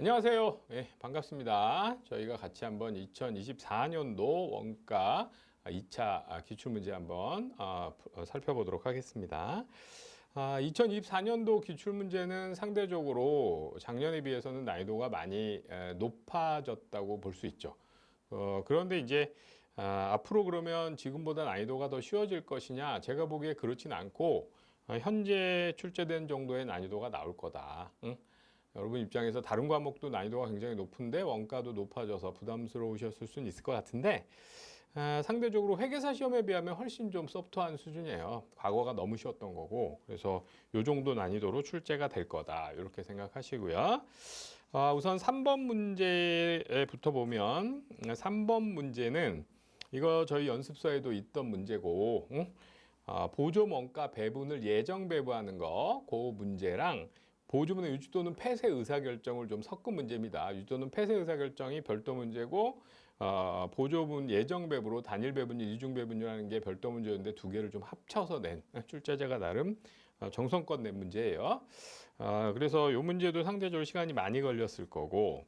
안녕하세요. 네, 반갑습니다. 저희가 같이 한번 2024년도 원가 2차 기출문제 한번 살펴보도록 하겠습니다. 2024년도 기출문제는 상대적으로 작년에 비해서는 난이도가 많이 높아졌다고 볼 수 있죠. 그런데 이제 앞으로 그러면 지금보다 난이도가 더 쉬워질 것이냐? 제가 보기에 그렇진 않고 현재 출제된 정도의 난이도가 나올 거다. 응? 여러분 입장에서 다른 과목도 난이도가 굉장히 높은데 원가도 높아져서 부담스러우셨을 수는 있을 것 같은데 상대적으로 회계사 시험에 비하면 훨씬 좀 소프트한 수준이에요. 과거가 너무 쉬웠던 거고 그래서 요 정도 난이도로 출제가 될 거다 이렇게 생각하시고요. 우선 3번 문제부터 보면 3번 문제는 이거 저희 연습서에도 있던 문제고 보조 원가 배분을 예정 배분하는 거 그 문제랑 보조분의 유지 또는 폐쇄 의사결정을 좀 섞은 문제입니다. 유지 또는 폐쇄 의사결정이 별도 문제고 보조분 예정 배분으로 단일 배분율, 이중 배분율이라는 게 별도 문제였는데 두 개를 좀 합쳐서 낸 출제자가 나름 정성껏 낸 문제예요. 그래서 이 문제도 상대적으로 시간이 많이 걸렸을 거고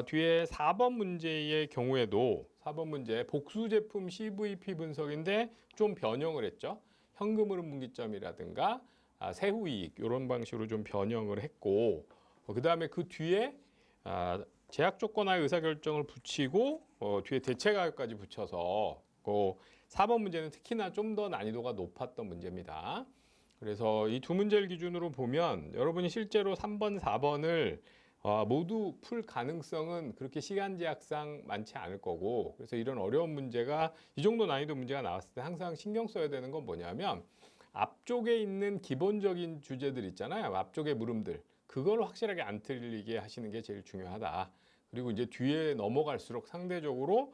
뒤에 4번 문제의 경우에도 4번 문제 복수 제품 CVP 분석인데 좀 변형을 했죠. 현금 흐름 분기점이라든가 세후이익 이런 방식으로 좀 변형을 했고 그 다음에 그 뒤에 제약 조건화의 의사결정을 붙이고 뒤에 대체가격까지 붙여서 4번 문제는 특히나 좀 더 난이도가 높았던 문제입니다. 그래서 이 두 문제를 기준으로 보면 여러분이 실제로 3번, 4번을 모두 풀 가능성은 그렇게 시간 제약상 많지 않을 거고 그래서 이런 어려운 문제가 이 정도 난이도 문제가 나왔을 때 항상 신경 써야 되는 건 뭐냐면 앞쪽에 있는 기본적인 주제들 있잖아요. 앞쪽의 물음들. 그걸 확실하게 안 틀리게 하시는 게 제일 중요하다. 그리고 이제 뒤에 넘어갈수록 상대적으로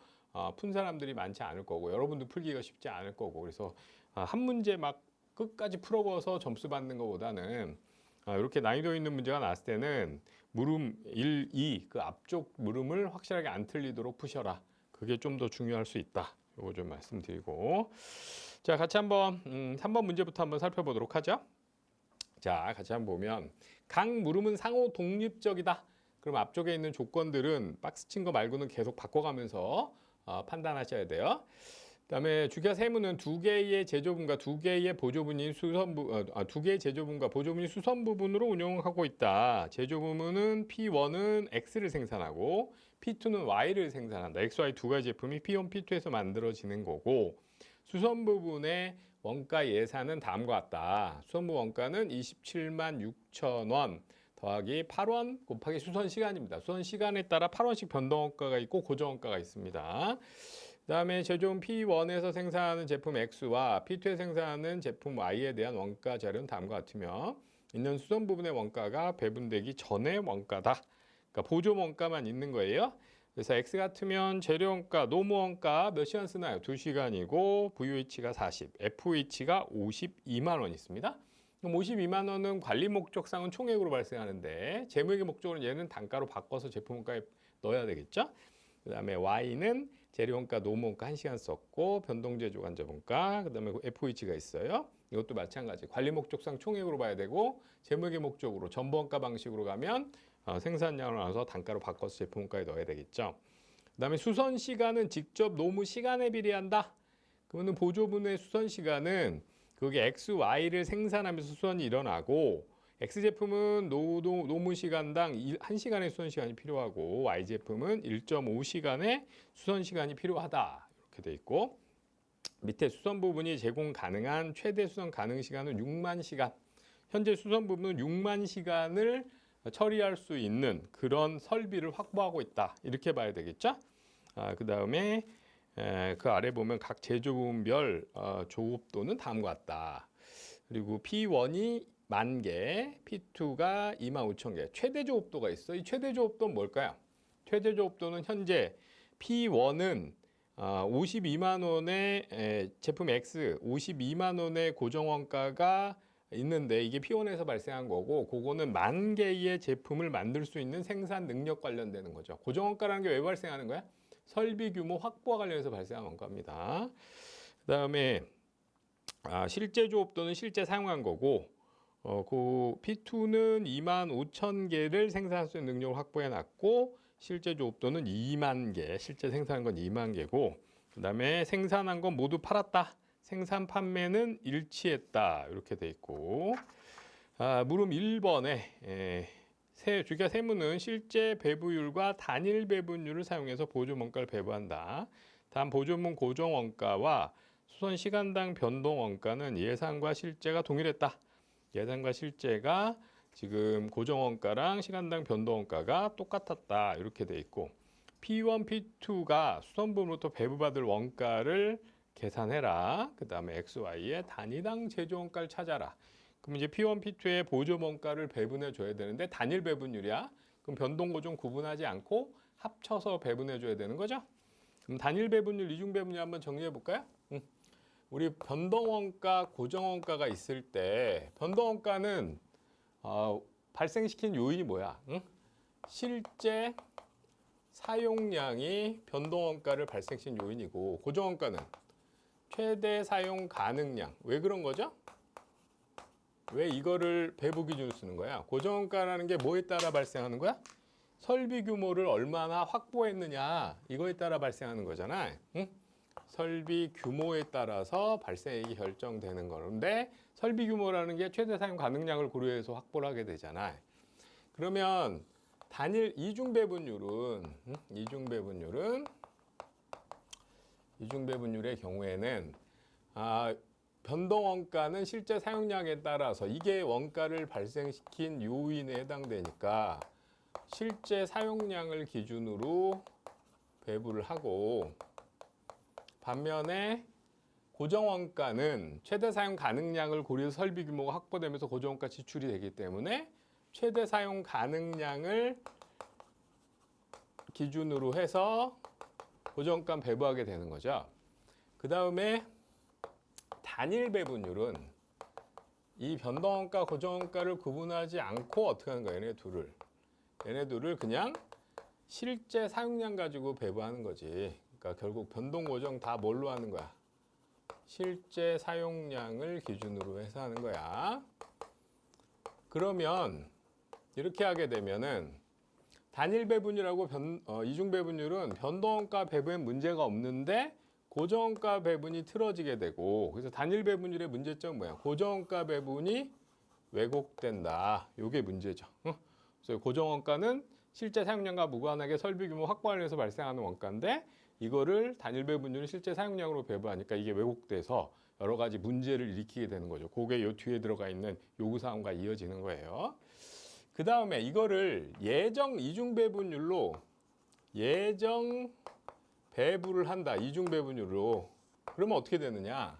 푼 사람들이 많지 않을 거고 여러분도 풀기가 쉽지 않을 거고 그래서 한 문제 막 끝까지 풀어봐서 점수 받는 것보다는 이렇게 난이도 있는 문제가 나왔을 때는 물음 1, 2 그 앞쪽 물음을 확실하게 안 틀리도록 푸셔라. 그게 좀 더 중요할 수 있다. 요거 좀 말씀드리고 자 같이 한번 3번 문제부터 한번 살펴보도록 하죠. 자 같이 한번 보면 각 물음은 상호 독립적이다. 그럼 앞쪽에 있는 조건들은 박스 친 거 말고는 계속 바꿔가면서 판단하셔야 돼요. 그다음에 주기화 세무는 두 개의 제조분과 두 개의 보조분인 수선부 두 개의 제조분과 보조분이 수선 부분으로 운용하고 있다. 제조부문은 P1은 X를 생산하고 P2는 Y를 생산한다. X, Y 두 가지 제품이 P1, P2에서 만들어지는 거고 수선 부분의 원가 예산은 다음과 같다. 수선부 원가는 27만 6천 원 더하기 8원 곱하기 수선 시간입니다. 수선 시간에 따라 8원씩 변동 원가가 있고 고정 원가가 있습니다. 그다음에 제조업 P1에서 생산하는 제품 X와 P2에 생산하는 제품 Y에 대한 원가 자료는 다음과 같으며 있는 수선 부분의 원가가 배분되기 전의 원가다. 그러니까 보조 원가만 있는 거예요. 그래서 X 같으면 재료 원가, 노무 원가 몇 시간 쓰나요? 2시간이고 VOH가 40, FOH가 52만 원 있습니다. 그럼 52만 원은 관리 목적상은 총액으로 발생하는데 재무회계 목적으로는 얘는 단가로 바꿔서 제품 원가에 넣어야 되겠죠? 그 다음에 Y는 재료원가, 노무원가 1시간 썼고 변동제조 간접원가, 그 다음에 FOH가 있어요. 이것도 마찬가지. 관리 목적상 총액으로 봐야 되고 재무회계 목적으로 전부원가 방식으로 가면 생산량을 나눠서 단가로 바꿔서 제품원가에 넣어야 되겠죠. 그 다음에 수선 시간은 직접 노무 시간에 비례한다. 그러면 보조분의 수선 시간은 그게 X, Y를 생산하면서 수선이 일어나고 X제품은 노무 시간당 1시간의 수선 시간이 필요하고 Y제품은 1.5시간의 수선 시간이 필요하다. 이렇게 돼 있고 밑에 수선 부분이 제공 가능한 최대 수선 가능 시간은 6만 시간. 현재 수선 부분은 6만 시간을 처리할 수 있는 그런 설비를 확보하고 있다. 이렇게 봐야 되겠죠? 그 다음에 그 아래 보면 각 제조부분별 조업도는 다음과 같다. 그리고 P1이 10,000개, P2가 25,000개. 최대 조업도가 있어. 이 최대 조업도는 뭘까요? 최대 조업도는 현재 P1은 52만 원의 제품 X 52만 원의 고정 원가가 있는데 이게 P1에서 발생한 거고 그거는 10,000개의 제품을 만들 수 있는 생산 능력 관련되는 거죠. 고정 원가라는 게 왜 발생하는 거야? 설비 규모 확보와 관련해서 발생한 원가입니다. 그 다음에 실제 조업도는 실제 사용한 거고 그 P2는 25,000개를 생산할 수 있는 능력을 확보해 놨고 실제 조업도는 2만 개, 실제 생산한 건 2만 개고 그다음에 생산한 건 모두 팔았다. 생산 판매는 일치했다. 이렇게 돼 있고 물음 1번에 주기화 세무는 실제 배부율과 단일 배분율을 사용해서 보조 원가를 배부한다. 단 보조문 고정 원가와 수선 시간당 변동 원가는 예상과 실제가 동일했다. 예상과 실제가 지금 고정 원가랑 시간당 변동 원가가 똑같았다. 이렇게 돼 있고 P1, P2가 수선부로부터 배부받을 원가를 계산해라. 그 다음에 XY의 단위당 제조 원가를 찾아라. 그럼 이제 P1, P2의 보조 원가를 배분해 줘야 되는데 단일 배분율이야. 그럼 변동 고정 구분하지 않고 합쳐서 배분해 줘야 되는 거죠. 그럼 단일 배분율, 이중 배분율 한번 정리해 볼까요? 우리 변동 원가, 고정 원가가 있을 때 변동 원가는 발생시킨 요인이 뭐야? 실제 사용량이 변동 원가를 발생시킨 요인이고 고정 원가는 최대 사용 가능량. 왜 그런 거죠? 왜 이거를 배부 기준으로 쓰는 거야? 고정 원가라는 게 뭐에 따라 발생하는 거야? 설비 규모를 얼마나 확보했느냐 이거에 따라 발생하는 거잖아. 응? 설비 규모에 따라서 발생액이 결정되는 건데 설비 규모라는 게 최대 사용 가능량을 고려해서 확보를 하게 되잖아. 그러면 단일 이중 배분율의 경우에는 변동 원가는 실제 사용량에 따라서 이게 원가를 발생시킨 요인에 해당되니까 실제 사용량을 기준으로 배부를 하고 반면에 고정 원가는 최대 사용 가능량을 고려해서 설비 규모가 확보되면서 고정 원가 지출이 되기 때문에 최대 사용 가능량을 기준으로 해서 고정 원가 배부하게 되는 거죠. 그 다음에 단일 배분율은 이 변동 원가, 고정 원가를 구분하지 않고 어떻게 하는 거야? 얘네 둘을 그냥 실제 사용량 가지고 배부하는 거지. 그러니까 결국 변동 고정 다 뭘로 하는 거야? 실제 사용량을 기준으로 해서 하는 거야. 그러면 이렇게 하게 되면은 단일 배분율하고 이중 배분율은 변동 원가 배분에 문제가 없는데 고정 원가 배분이 틀어지게 되고 그래서 단일 배분율의 문제점은 뭐야? 고정 원가 배분이 왜곡된다. 이게 문제죠. 그래서 고정 원가는 실제 사용량과 무관하게 설비 규모 확보하기 위해서 발생하는 원가인데 이거를 단일 배분율은 실제 사용량으로 배부하니까 이게 왜곡돼서 여러 가지 문제를 일으키게 되는 거죠. 그게 요 뒤에 들어가 있는 요구사항과 이어지는 거예요. 그 다음에 이거를 예정 이중 배분율로 예정 배부를 한다. 이중 배분율로. 그러면 어떻게 되느냐?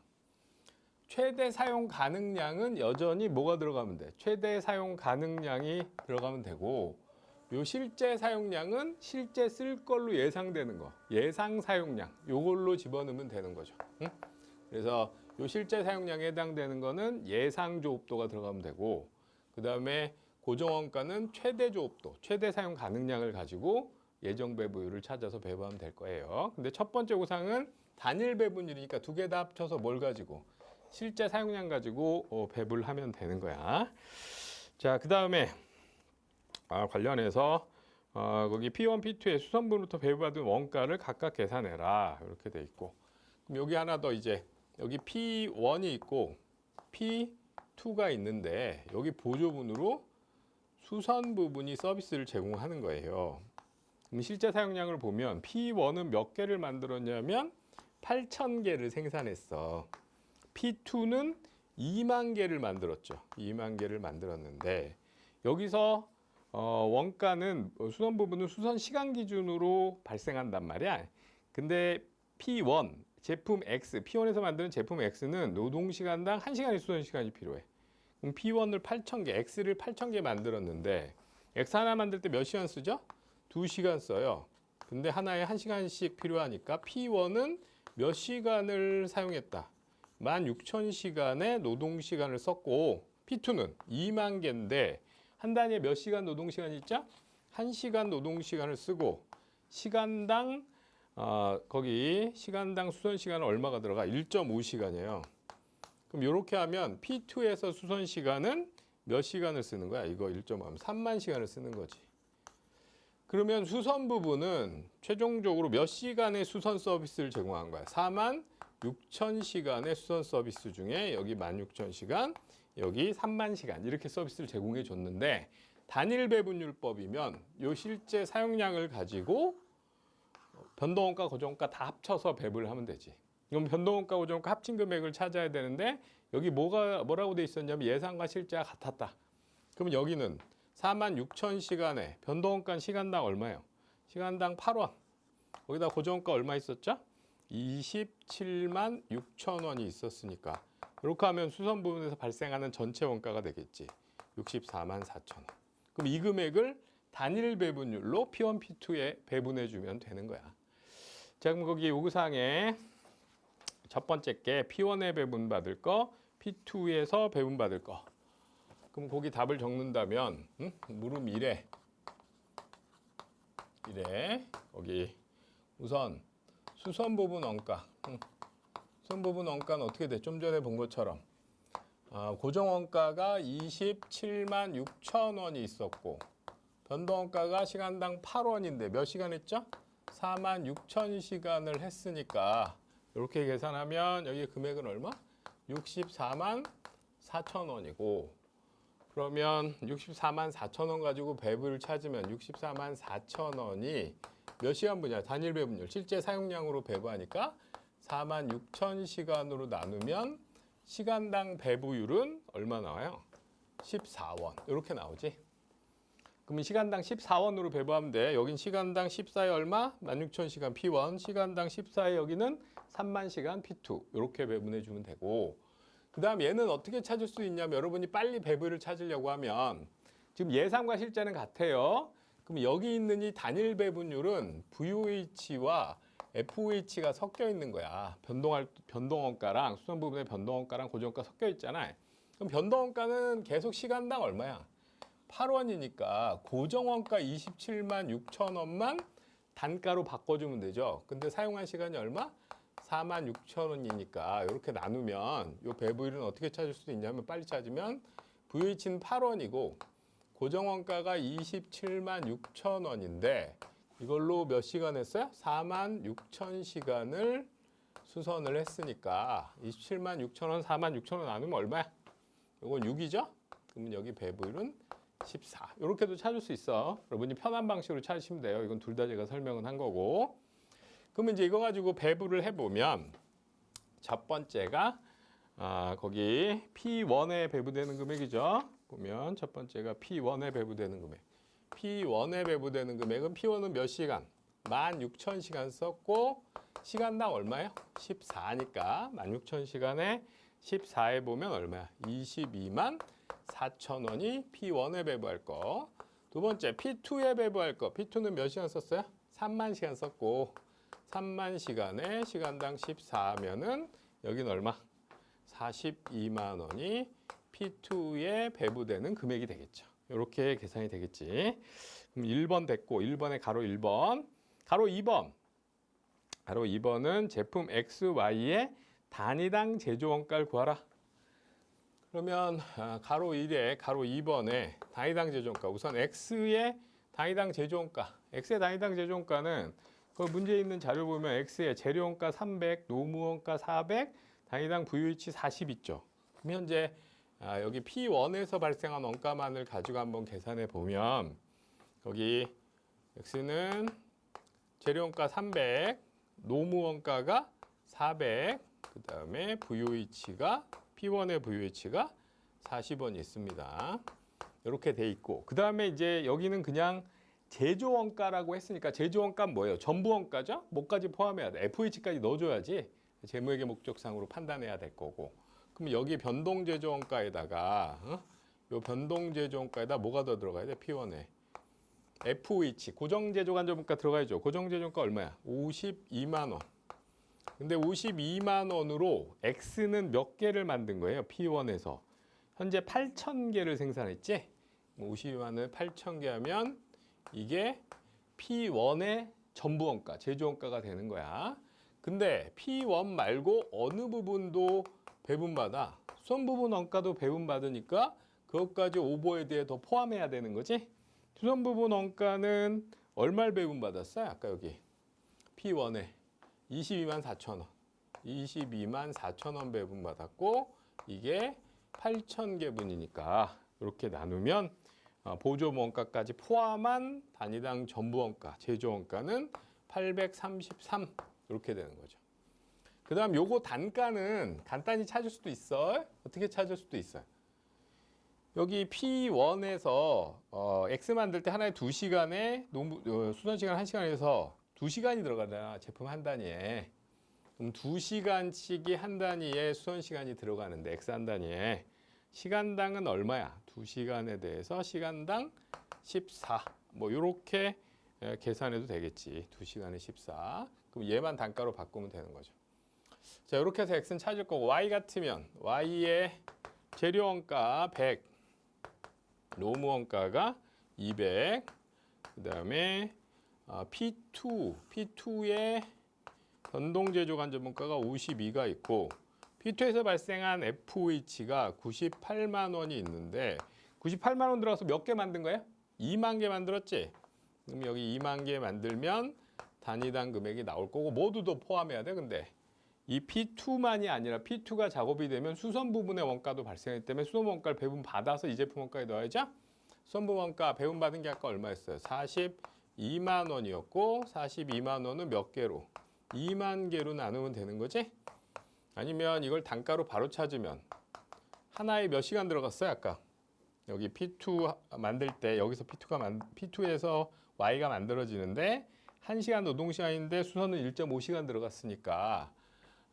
최대 사용 가능량은 여전히 뭐가 들어가면 돼? 최대 사용 가능량이 들어가면 되고 요 실제 사용량은 실제 쓸 걸로 예상되는 거. 예상 사용량. 요걸로 집어넣으면 되는 거죠. 응? 그래서 요 실제 사용량에 해당되는 거는 예상 조업도가 들어가면 되고 그다음에 고정 원가는 최대 조업도, 최대 사용 가능량을 가지고 예정 배부율을 찾아서 배부하면 될 거예요. 근데 첫 번째 구상은 단일 배분율이니까 두 개 다 합쳐서 뭘 가지고 실제 사용량 가지고 배부를 하면 되는 거야. 자, 그다음에 관련해서 거기 P1, P2의 수선분부터 배부받은 원가를 각각 계산해라. 이렇게 돼 있고. 그럼 여기 하나 더 이제 여기 P1이 있고 P2가 있는데 여기 보조분으로 수선 부분이 서비스를 제공하는 거예요. 그럼 실제 사용량을 보면 P1은 몇 개를 만들었냐면 8,000개를 생산했어. P2는 2만 개를 만들었죠. 2만 개를 만들었는데 여기서 원가는 수선 부분은 수선 시간 기준으로 발생한단 말이야. 근데 P1 제품 X, P1에서 만드는 제품 X는 노동 시간당 1시간의 수선 시간이 필요해. 그럼 P1을 8,000개, X를 8,000개 만들었는데 X 하나 만들 때 몇 시간 쓰죠? 2시간 써요. 근데 하나에 1시간씩 필요하니까 P1은 몇 시간을 사용했다? 16,000시간의 노동 시간을 썼고 P2는 2만 개인데 한 단위에 몇 시간 노동 시간이 있죠? 1시간 노동 시간을 쓰고 시간당 거기 시간당 수선 시간은 얼마가 들어가? 1.5시간이에요. 그럼 이렇게 하면 P2에서 수선 시간은 몇 시간을 쓰는 거야? 이거 1.5하면 3만 시간을 쓰는 거지. 그러면 수선 부분은 최종적으로 몇 시간의 수선 서비스를 제공한 거야? 4만 6천 시간의 수선 서비스 중에 여기 16,000시간, 여기 3만 시간 이렇게 서비스를 제공해 줬는데 단일 배분율법이면 요 실제 사용량을 가지고 변동원가, 고정원가 다 합쳐서 배분을 하면 되지. 그럼 변동원가, 고정원가 합친 금액을 찾아야 되는데 여기 뭐라고 돼 있었냐면 예상과 실제가 같았다. 그럼 여기는 46,000시간에 변동원가 시간당 얼마예요? 시간당 8원. 거기다 고정원가 얼마 있었죠? 27만 6천 원이 있었으니까 이렇게 하면 수선 부분에서 발생하는 전체 원가가 되겠지. 64만 4천 원. 그럼 이 금액을 단일 배분율로 P1, P2에 배분해 주면 되는 거야. 자, 그럼 거기 요구사항에 첫 번째 게 P1에 배분받을 거, P2에서 배분받을 거. 그럼 거기 답을 적는다면 물음 1에 거기 우선 수선 부분 원가. 수선 부분 원가는 어떻게 돼? 좀 전에 본 것처럼 고정 원가가 27만 6천 원이 있었고 변동 원가가 시간당 8원인데 몇 시간 했죠? 4만 6천 시간을 했으니까 이렇게 계산하면 여기 금액은 얼마? 64만 4천 원이고 그러면 64만 4천 원 가지고 배분을 찾으면 64만 4천 원이 몇 시간 분이야? 단일 배분율. 실제 사용량으로 배분하니까 4만 6천 시간으로 나누면 시간당 배분율은 얼마 나와요? 14원. 이렇게 나오지. 그러면 시간당 14원으로 배분하면 돼. 여긴 시간당 14에 얼마? 16,000시간 P1. 시간당 14에 여기는 3만 시간 P2. 이렇게 배분해 주면 되고 그 다음 얘는 어떻게 찾을 수 있냐면 여러분이 빨리 배분을 찾으려고 하면 지금 예상과 실제는 같아요. 그럼 여기 있는 이 단일 배분율은 VOH와 FOH가 섞여 있는 거야. 변동원가랑 수선 부분의 변동원가랑 고정원가 섞여 있잖아. 그럼 변동원가는 계속 시간당 얼마야? 8원이니까 고정원가 27만 6천 원만 단가로 바꿔주면 되죠. 근데 사용한 시간이 얼마? 4만 6천 원이니까 이렇게 나누면 이 배분율은 어떻게 찾을 수 있냐면 빨리 찾으면 VH는 8원이고 고정원가가 27만 6천 원인데 이걸로 몇 시간 했어요? 4만 6천 시간을 수선을 했으니까 27만 6천 원, 4만 6천 원 나누면 얼마야? 이건 6이죠? 그러면 여기 배분율은 14. 이렇게도 찾을 수 있어. 여러분이 편한 방식으로 찾으시면 돼요. 이건 둘 다 제가 설명은 한 거고. 그러면 이제 이거 가지고 배분을 해보면 첫 번째가 거기 P1에 배분되는 금액이죠. 보면 첫 번째가 P1에 배분되는 금액. P1에 배분되는 금액은 P1은 몇 시간? 16,000시간 썼고 시간당 얼마예요? 14니까 16,000시간에 14에 보면 얼마야? 22만 4천 원이 P1에 배분할 거. 두 번째 P2에 배분할 거. P2는 몇 시간 썼어요? 3만 시간 썼고 3만 시간에 시간당 14하면은 여기는 얼마? 42만 원이 P2에 배분되는 금액이 되겠죠. 이렇게 계산이 되겠지. 그럼 1번 됐고 1번에 가로 1번. 가로 2번. 가로 2번은 제품 X, Y의 단위당 제조원가를 구하라. 그러면 가로 1에 가로 2번에 단위당 제조원가. 우선 X의 단위당 제조원가. X의 단위당 제조원가는 그 문제에 있는 자료 보면 X의 재료원가 300, 노무원가 400, 단위당 VOH 40 있죠. 그럼 현재 여기 P1에서 발생한 원가만을 가지고 한번 계산해 보면 거기 X는 재료원가 300, 노무원가가 400, 그 다음에 VOH가 P1의 VOH가 40원 있습니다. 이렇게 돼 있고 그 다음에 이제 여기는 그냥 제조원가라고 했으니까 제조원가는 뭐예요? 전부원가죠? 뭐까지 포함해야 돼? FOH까지 넣어줘야지 재무회계 목적상으로 판단해야 될 거고 그럼 여기 변동제조원가에다가 요 변동제조원가에다 뭐가 더 들어가야 돼? P1에 FOH 고정제조간접원가 들어가야죠. 고정제조원가 얼마야? 52만 원. 근데 52만 원으로 X는 몇 개를 만든 거예요? P1에서 현재 8,000개를 생산했지? 52만 원을 8,000개 하면 이게 P1의 전부원가, 제조원가가 되는 거야. 근데 P1 말고 어느 부분도 배분받아. 수선 부분 원가도 배분받으니까 그 그것까지 오버헤드에 더 포함해야 되는 거지. 수선 부분 원가는 얼마를 배분받았어요? 아까 여기 P1에 22만 4천 원. 22만 4천 원 배분받았고 이게 8천 개분이니까 이렇게 나누면 보조 원가까지 포함한 단위당 전부 원가, 제조 원가는 833 이렇게 되는 거죠. 그 다음 요거 단가는 간단히 찾을 수도 있어. 어떻게 찾을 수도 있어요. 여기 P1에서 X 만들 때 하나에 2시간에 수선 시간 1시간에서 2시간이 들어가잖아. 제품 한 단위에. 그럼 2시간씩이 한 단위에 수선 시간이 들어가는데 X 한 단위에 시간당은 얼마야? 2시간에 대해서 시간당 14. 뭐 요렇게 계산해도 되겠지. 2시간에 14. 그럼 얘만 단가로 바꾸면 되는 거죠. 자, 이렇게 해서 X는 찾을 거고 Y 같으면 Y의 재료 원가 100, 노무 원가가 200, 그다음에 P2의 변동 제조 간접 원가가 52가 있고 P2에서 발생한 FOH가 98만 원이 있는데 98만 원 들어가서 몇 개 만든 거예요? 2만 개 만들었지? 그럼 여기 2만 개 만들면 단위당 금액이 나올 거고 모두도 포함해야 돼. 근데 이 P2만이 아니라 P2가 작업이 되면 수선 부분의 원가도 발생했기 때문에 수선 원가를 배분 받아서 이 제품 원가에 넣어야죠. 수선 부분 원가 배분 받은 게 아까 얼마였어요? 42만 원이었고 42만 원은 몇 개로? 2만 개로 나누면 되는 거지? 아니면 이걸 단가로 바로 찾으면 하나에 몇 시간 들어갔어요? 아까 여기 P2 만들 때 여기서 P2에서 Y가 만들어지는데 1시간 노동시간인데 수선은 1.5시간 들어갔으니까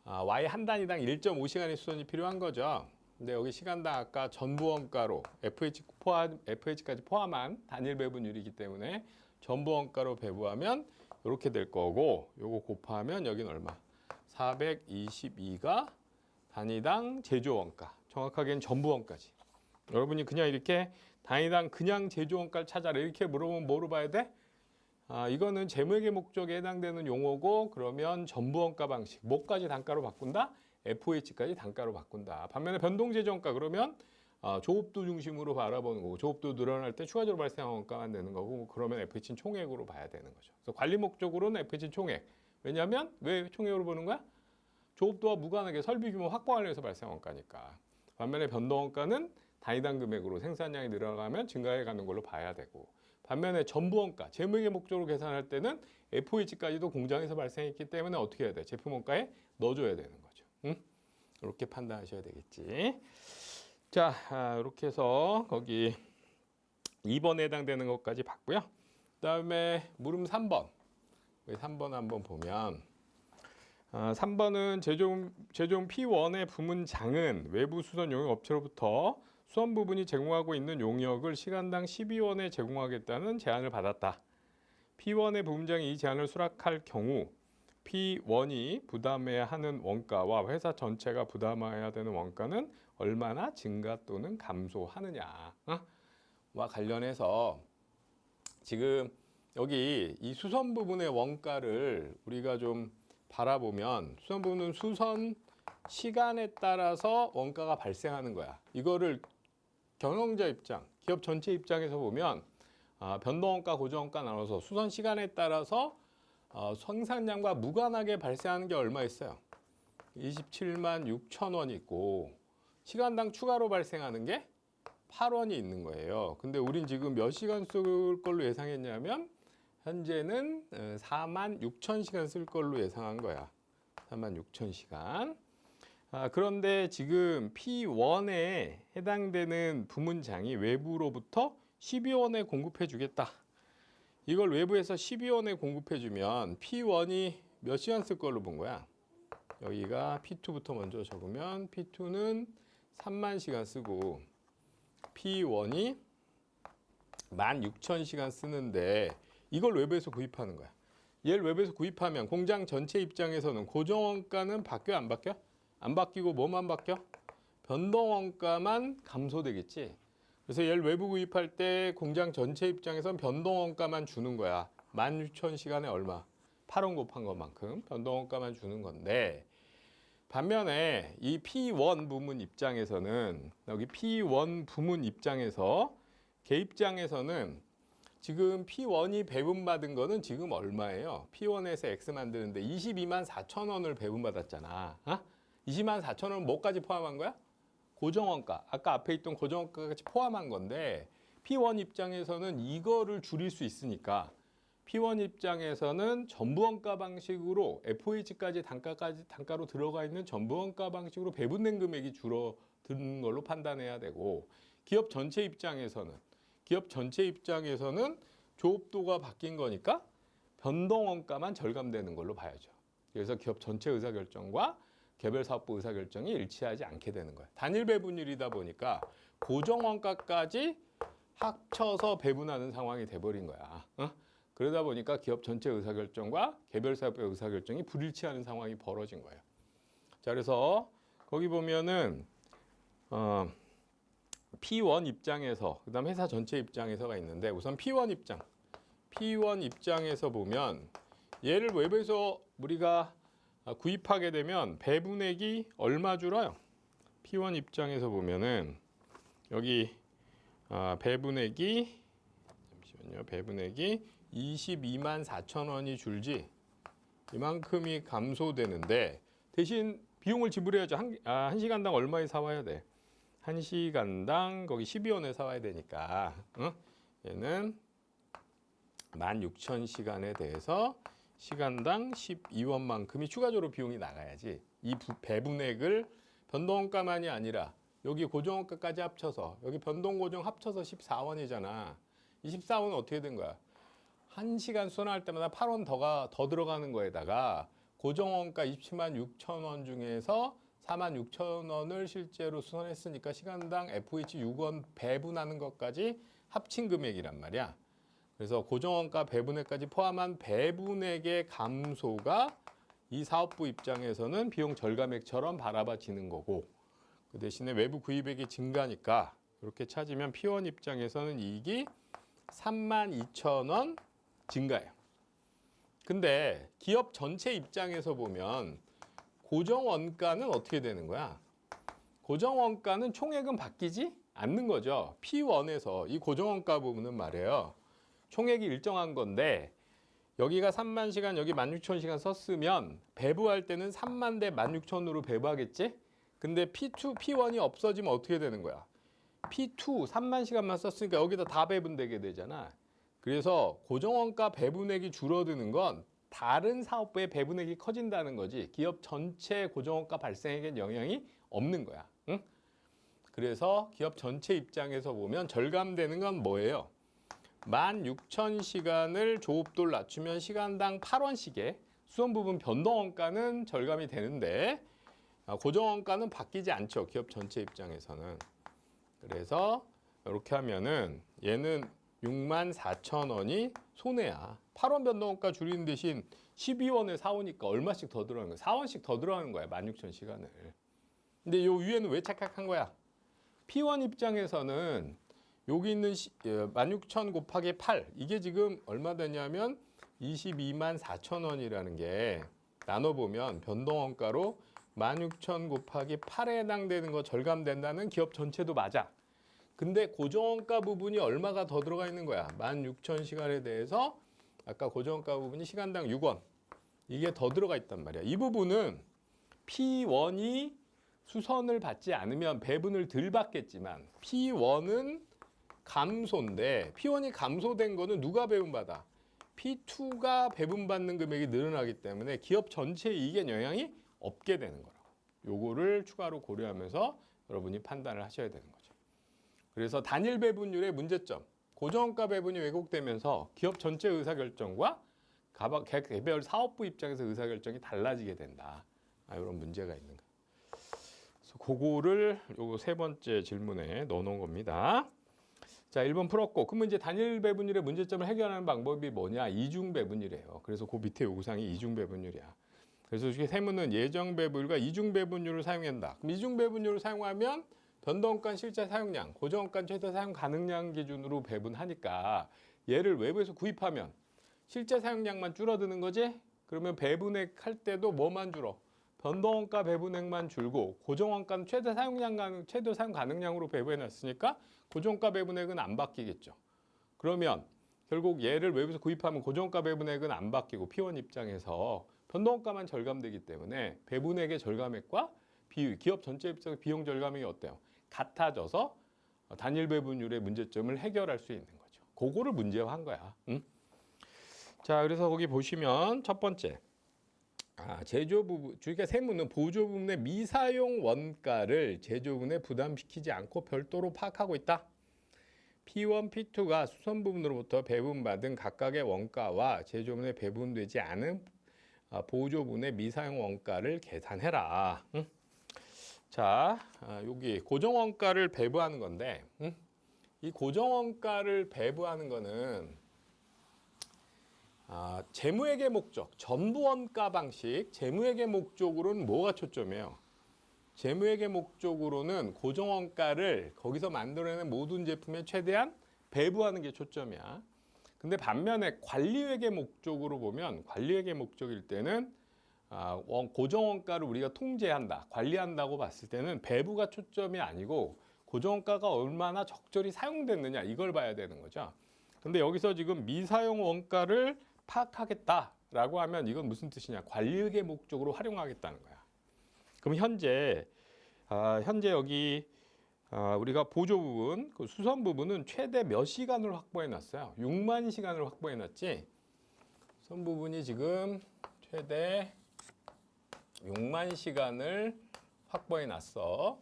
Y 한 단위당 1.5시간의 수선이 필요한 거죠. 근데 여기 시간당 아까 전부 원가로 FH까지 포함한 단일 배분율이기 때문에 전부 원가로 배부하면 이렇게 될 거고 요거 곱하면 여기는 얼마? 422가 단위당 제조 원가. 정확하게는 전부 원가지. 여러분이 그냥 이렇게 단위당 그냥 제조 원가를 찾아라 이렇게 물어보면 뭐로 봐야 돼? 이거는 재무회계 목적에 해당되는 용어고 그러면 전부 원가 방식. 뭐까지 단가로 바꾼다? FOH까지 단가로 바꾼다. 반면에 변동제조 원가 그러면 조업도 중심으로 바라보는 거고 조업도 늘어날 때 추가적으로 발생한 원가만 내는 거고 그러면 FH는 총액으로 봐야 되는 거죠. 그래서 관리 목적으로는 FH는 총액. 왜냐하면 왜 총액으로 보는 거야? 조업도와 무관하게 설비 규모 확보하기 위해서 발생한 원가니까. 반면에 변동 원가는 단위당 금액으로 생산량이 늘어가면 증가해 가는 걸로 봐야 되고 반면에 전부 원가, 재무회계 목적으로 계산할 때는 FOH까지도 공장에서 발생했기 때문에 어떻게 해야 돼? 제품 원가에 넣어줘야 되는 거죠. 응? 이렇게 판단하셔야 되겠지. 자, 이렇게 해서 거기 2번에 해당되는 것까지 봤고요. 그다음에 물음 3번. 3번 한번 보면 3번은 제조용 P1의 부문장은 외부 수선 용역 업체로부터 수선 부분이 제공하고 있는 용역을 시간당 12원에 제공하겠다는 제안을 받았다. P1의 부문장이 이 제안을 수락할 경우 P1이 부담해야 하는 원가와 회사 전체가 부담해야 되는 원가는 얼마나 증가 또는 감소하느냐와 관련해서 지금 여기 이 수선 부분의 원가를 우리가 좀 바라보면 수선 부분은 수선 시간에 따라서 원가가 발생하는 거야. 이거를 경영자 입장, 기업 전체 입장에서 보면 변동원가, 고정원가 나눠서 수선 시간에 따라서 생산량과 무관하게 발생하는 게 얼마 있어요? 27만 6천 원이 있고 시간당 추가로 발생하는 게 8원이 있는 거예요. 근데 우린 지금 몇 시간 쓸 걸로 예상했냐면 현재는 4만 6천 시간 쓸 걸로 예상한 거야. 4만 6천 시간. 그런데 지금 P1에 해당되는 부문장이 외부로부터 12원에 공급해 주겠다. 이걸 외부에서 12원에 공급해 주면 P1이 몇 시간 쓸 걸로 본 거야? 여기가 P2부터 먼저 적으면 P2는 3만 시간 쓰고 P1이 16,000시간 쓰는데 이걸 외부에서 구입하는 거야. 얘를 외부에서 구입하면 공장 전체 입장에서는 고정원가는 바뀌어 안 바뀌어? 안 바뀌고 뭐만 바뀌어? 변동원가만 감소되겠지. 그래서 얘를 외부 구입할 때 공장 전체 입장에선 변동원가만 주는 거야. 16,000시간에 얼마? 8원 곱한 것만큼 변동원가만 주는 건데 반면에 이 P1 부문 입장에서는 여기 P1 부문 입장에서 걔 입장에서는 지금 P1이 배분받은 거는 지금 얼마예요? P1에서 X 만드는데 22만 4천 원을 배분받았잖아. 20만 4천 원은 뭐까지 포함한 거야? 고정원가. 아까 앞에 있던 고정원가까지 포함한 건데 P1 입장에서는 이거를 줄일 수 있으니까 P1 입장에서는 전부원가 방식으로 FOH까지 단가로 들어가 있는 전부원가 방식으로 배분된 금액이 줄어드는 걸로 판단해야 되고 기업 전체 입장에서는 조업도가 바뀐 거니까 변동원가만 절감되는 걸로 봐야죠. 그래서 기업 전체 의사결정과 개별 사업부 의사결정이 일치하지 않게 되는 거예요. 단일 배분율이다 보니까 고정원가까지 합쳐서 배분하는 상황이 돼버린 거야. 그러다 보니까 기업 전체 의사결정과 개별 사업부의 의사결정이 불일치하는 상황이 벌어진 거예요. 자, 그래서 거기 보면은 P1 입장에서 그다음 회사 전체 입장에서가 있는데 우선 P1 입장에서 보면 얘를 외부에서 우리가 구입하게 되면 배분액이 얼마 줄어요? P1 입장에서 보면은 여기 배분액이 22만 4천 원이 줄지 이만큼이 감소되는데 대신 비용을 지불해야죠. 한 시간당 얼마에 사와야 돼? 한 시간당 거기 12원에 사와야 되니까 얘는 16,000시간에 대해서 시간당 12원만큼이 추가적으로 비용이 나가야지 이 배분액을 변동원가만이 아니라 여기 고정원가까지 합쳐서 여기 변동고정 합쳐서 14원이잖아. 이 14원은 어떻게 된 거야? 1시간 수선할 때마다 8원 더 들어가는 거에다가 고정원가 27만 6천 원 중에서 4만 6천 원을 실제로 수선했으니까 시간당 FOH 6원 배분하는 것까지 합친 금액이란 말이야. 그래서 고정원가 배분액까지 포함한 배분액의 감소가 이 사업부 입장에서는 비용 절감액처럼 바라봐지는 거고 그 대신에 외부 구입액이 증가니까 이렇게 찾으면 P1 입장에서는 이익이 32,000원 증가해요. 근데 기업 전체 입장에서 보면 고정원가는 어떻게 되는 거야? 고정원가는 총액은 바뀌지 않는 거죠. P1에서 이 고정원가 부분은 말이에요. 총액이 일정한 건데 여기가 3만 시간, 여기 16,000시간 썼으면 배부할 때는 3만 대 16,000으로 배부하겠지? 근데 P1이 없어지면 어떻게 되는 거야? P2 3만 시간만 썼으니까 여기다 다 배분되게 되잖아. 그래서 고정원가 배분액이 줄어드는 건 다른 사업부의 배분액이 커진다는 거지 기업 전체 고정원가 발생에겐 영향이 없는 거야. 응? 그래서 기업 전체 입장에서 보면 절감되는 건 뭐예요? 16,000시간을 조업도를 낮추면 시간당 8원씩의 수선 부분 변동원가는 절감이 되는데 고정원가는 바뀌지 않죠. 기업 전체 입장에서는. 그래서 이렇게 하면은 얘는 6만 4천 원이 손해야. 8원 변동원가 줄이는 대신 12원에 사오니까 얼마씩 더 들어가는 거야? 4원씩 더 들어가는 거야. 16,000시간을. 근데 요 위에는 왜 착각한 거야? P1 입장에서는 여기 있는 16,000 곱하기 8 이게 지금 얼마 되냐면 22만 4천 원이라는 게 나눠보면 변동원가로 16,000 곱하기 8에 해당되는 거 절감된다는 기업 전체도 맞아. 근데 고정원가 부분이 얼마가 더 들어가 있는 거야? 16,000시간에 대해서 아까 고정원가 부분이 시간당 6원. 이게 더 들어가 있단 말이야. 이 부분은 P1이 수선을 받지 않으면 배분을 덜 받겠지만 P1은 감소인데 P1이 감소된 거는 누가 배분받아? P2가 배분받는 금액이 늘어나기 때문에 기업 전체 이익에 영향이 없게 되는 거라고. 요거를 추가로 고려하면서 여러분이 판단을 하셔야 되는 거죠. 그래서 단일 배분율의 문제점, 고정원가 배분이 왜곡되면서 기업 전체 의사결정과 개별 사업부 입장에서 의사결정이 달라지게 된다. 이런 문제가 있는 거예요. 그래서 그거를 요거 세 번째 질문에 넣어놓은 겁니다. 자, 1번 풀었고, 그러면 이제 단일 배분율의 문제점을 해결하는 방법이 뭐냐? 이중 배분율이에요. 그래서 그 밑에 요구사항이 이중 배분율이야. 그래서 이게 세무는 예정 배분율과 이중 배분율을 사용한다. 그럼 이중 배분율을 사용하면 변동원가 실제 사용량, 고정원가 최대 사용 가능량 기준으로 배분하니까 얘를 외부에서 구입하면 실제 사용량만 줄어드는 거지? 그러면 배분액 할 때도 뭐만 줄어? 변동원가 배분액만 줄고 고정원가는 최대 사용 가능량으로 배분해 놨으니까 고정원가 배분액은 안 바뀌겠죠. 그러면 결국 얘를 외부에서 구입하면 고정원가 배분액은 안 바뀌고 P1 입장에서 변동원가만 절감되기 때문에 배분액의 절감액과 비율, 기업 전체 입장에서 비용 절감액이 어때요? 같아져서 단일 배분율의 문제점을 해결할 수 있는 거죠. 그거를 문제화한 거야. 응? 자, 그래서 거기 보시면 첫 번째. 제조 부분, 그러니까 세무는 보조 부분의 미사용 원가를 제조 부분에 부담시키지 않고 별도로 파악하고 있다. P1, P2가 수선 부분으로부터 배분받은 각각의 원가와 제조 부분에 배분되지 않은 보조 부분의 미사용 원가를 계산해라. 응? 자, 여기 고정 원가를 배부하는 건데, 이 고정 원가를 배부하는 거는 재무회계 목적, 전부 원가 방식, 재무회계 목적으로는 뭐가 초점이에요? 재무회계 목적으로는 고정 원가를 거기서 만들어내는 모든 제품에 최대한 배부하는 게 초점이야. 근데 반면에 관리회계 목적으로 보면 관리회계 목적일 때는 고정 원가를 우리가 통제한다, 관리한다고 봤을 때는 배부가 초점이 아니고 고정 원가가 얼마나 적절히 사용됐느냐 이걸 봐야 되는 거죠. 근데 여기서 지금 미사용 원가를 파악하겠다라고 하면 이건 무슨 뜻이냐? 관리회계 목적으로 활용하겠다는 거야. 그럼 현재 여기 우리가 보조 부분, 그 수선 부분은 최대 몇 시간을 확보해 놨어요? 6만 시간을 확보해 놨지. 수선 부분이 지금 최대 6만 시간을 확보해 놨어.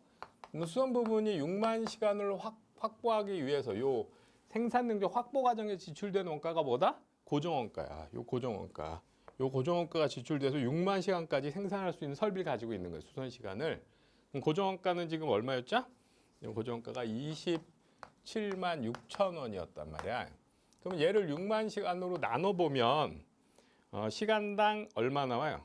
그럼 수선 부분이 6만 시간을 확보하기 위해서 요 생산 능력 확보 과정에 지출되는 원가가 뭐다? 고정 원가야. 요 고정 원가. 요 고정 원가가 지출돼서 6만 시간까지 생산할 수 있는 설비를 가지고 있는 거예요. 수선 시간을. 그럼 고정 원가는 지금 얼마였죠? 고정 원가가 27만 6천 원이었단 말이야. 그럼 얘를 6만 시간으로 나눠 보면 시간당 얼마 나와요?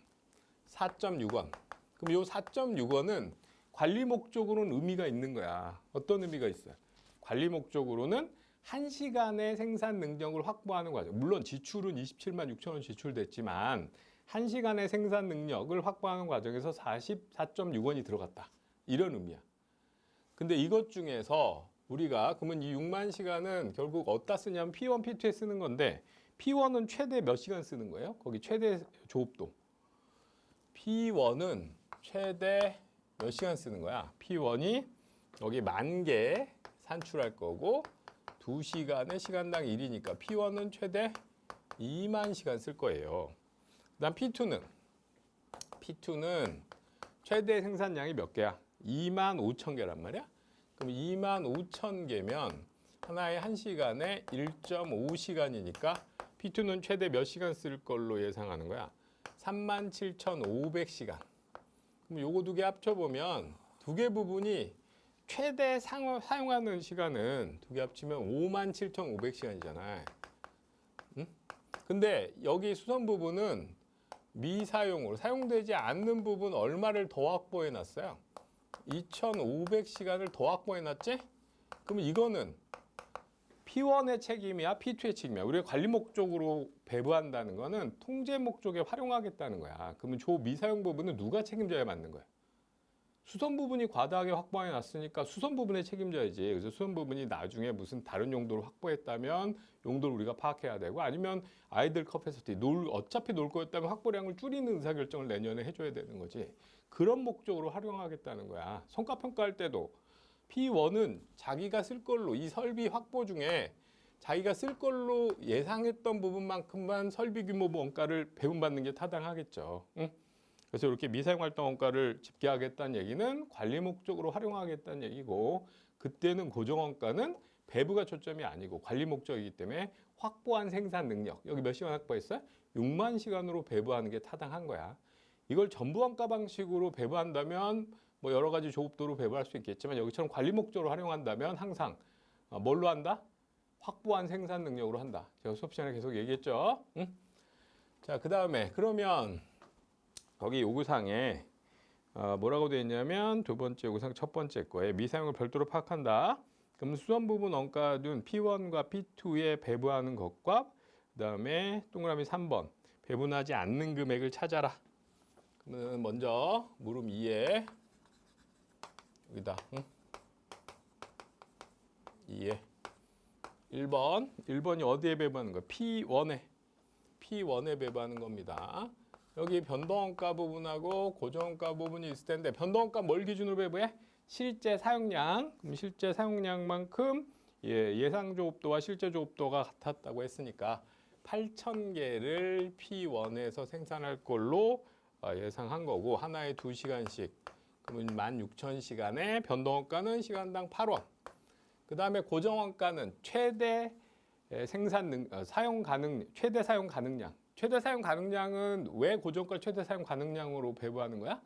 4.6원. 그럼 요 4.6원은 관리 목적으로는 의미가 있는 거야. 어떤 의미가 있어요? 관리 목적으로는 1시간의 생산 능력을 확보하는 과정. 물론 지출은 27만 6천 원 지출됐지만 1시간의 생산 능력을 확보하는 과정에서 44.6원이 들어갔다. 이런 의미야. 근데 이것 중에서 우리가 그러면 이 6만 시간은 결국 어디다 쓰냐면 P1, P2에 쓰는 건데 P1은 최대 몇 시간 쓰는 거예요? 거기 최대 조업도. P1은 최대 몇 시간 쓰는 거야? P1이 여기 10,000개 산출할 거고 2시간에 시간당 1이니까 P1은 최대 2만 시간 쓸 거예요. 그다음 P2는 최대 생산량이 몇 개야? 25,000개란 말이야. 그럼 25,000개면 하나의 1시간에 1.5시간이니까 P2는 최대 몇 시간 쓸 걸로 예상하는 거야? 37,500시간. 그럼 요거 두 개 합쳐보면 두 개 부분이 최대 사용하는 시간은 두 개 합치면 57,500시간이잖아. 응? 근데 여기 수선 부분은 미사용으로 사용되지 않는 부분 얼마를 더 확보해 놨어요? 2,500시간을 더 확보해 놨지? 그럼 이거는 P1의 책임이야, P2의 책임이야. 우리가 관리 목적으로 배부한다는 거는 통제 목적에 활용하겠다는 거야. 그러면 저 미사용 부분은 누가 책임져야 맞는 거야? 수선 부분이 과다하게 확보해 놨으니까 수선 부분에 책임져야지. 그래서 수선 부분이 나중에 무슨 다른 용도로 확보했다면 용도를 우리가 파악해야 되고 아니면 아이들 커패시티 어차피 놀 거였다면 확보량을 줄이는 의사결정을 내년에 해줘야 되는 거지. 그런 목적으로 활용하겠다는 거야. 성과평가할 때도 P1은 자기가 쓸 걸로 이 설비 확보 중에 자기가 쓸 걸로 예상했던 부분만큼만 설비 규모 원가를 배분받는 게 타당하겠죠. 응? 그래서 이렇게 미사용활동 원가를 집계하겠다는 얘기는 관리 목적으로 활용하겠다는 얘기고 그때는 고정 원가는 배부가 초점이 아니고 관리 목적이기 때문에 확보한 생산 능력 여기 몇 시간 확보했어요? 6만 시간으로 배부하는 게 타당한 거야. 이걸 전부 원가 방식으로 배부한다면 뭐 여러 가지 조업도로 배부할 수 있겠지만 여기처럼 관리 목적으로 활용한다면 항상 뭘로 한다? 확보한 생산 능력으로 한다. 제가 수업 시간에 계속 얘기했죠. 응? 자, 그 다음에 그러면 거기 요구사항에 뭐라고 되어 있냐면 두 번째 요구사항 첫 번째 거에 미사용을 별도로 파악한다. 그럼 수선 부분 원가는 P1과 P2에 배부하는 것과 그 다음에 동그라미 3번 배분하지 않는 금액을 찾아라. 그러면 먼저 물음 2에 여기다 2에 1번이 어디에 배분하는 거야? P1에 배분하는 겁니다. 여기 변동원가 부분하고 고정원가 부분이 있을 텐데 변동원가 뭘 기준으로 배분해? 실제 사용량. 그럼 실제 사용량만큼 예상 조업도와 실제 조업도가 같았다고 했으니까 8,000개를 P1에서 생산할 걸로 예상한 거고 하나에 2시간씩. 그러면 16,000시간에 변동원가는 시간당 8원. 그 다음에 고정원가는 최대 사용 가능 최대 사용 가능량. 최대 사용 가능량은 왜 고정가 최대 사용 가능량으로 배분하는 거야?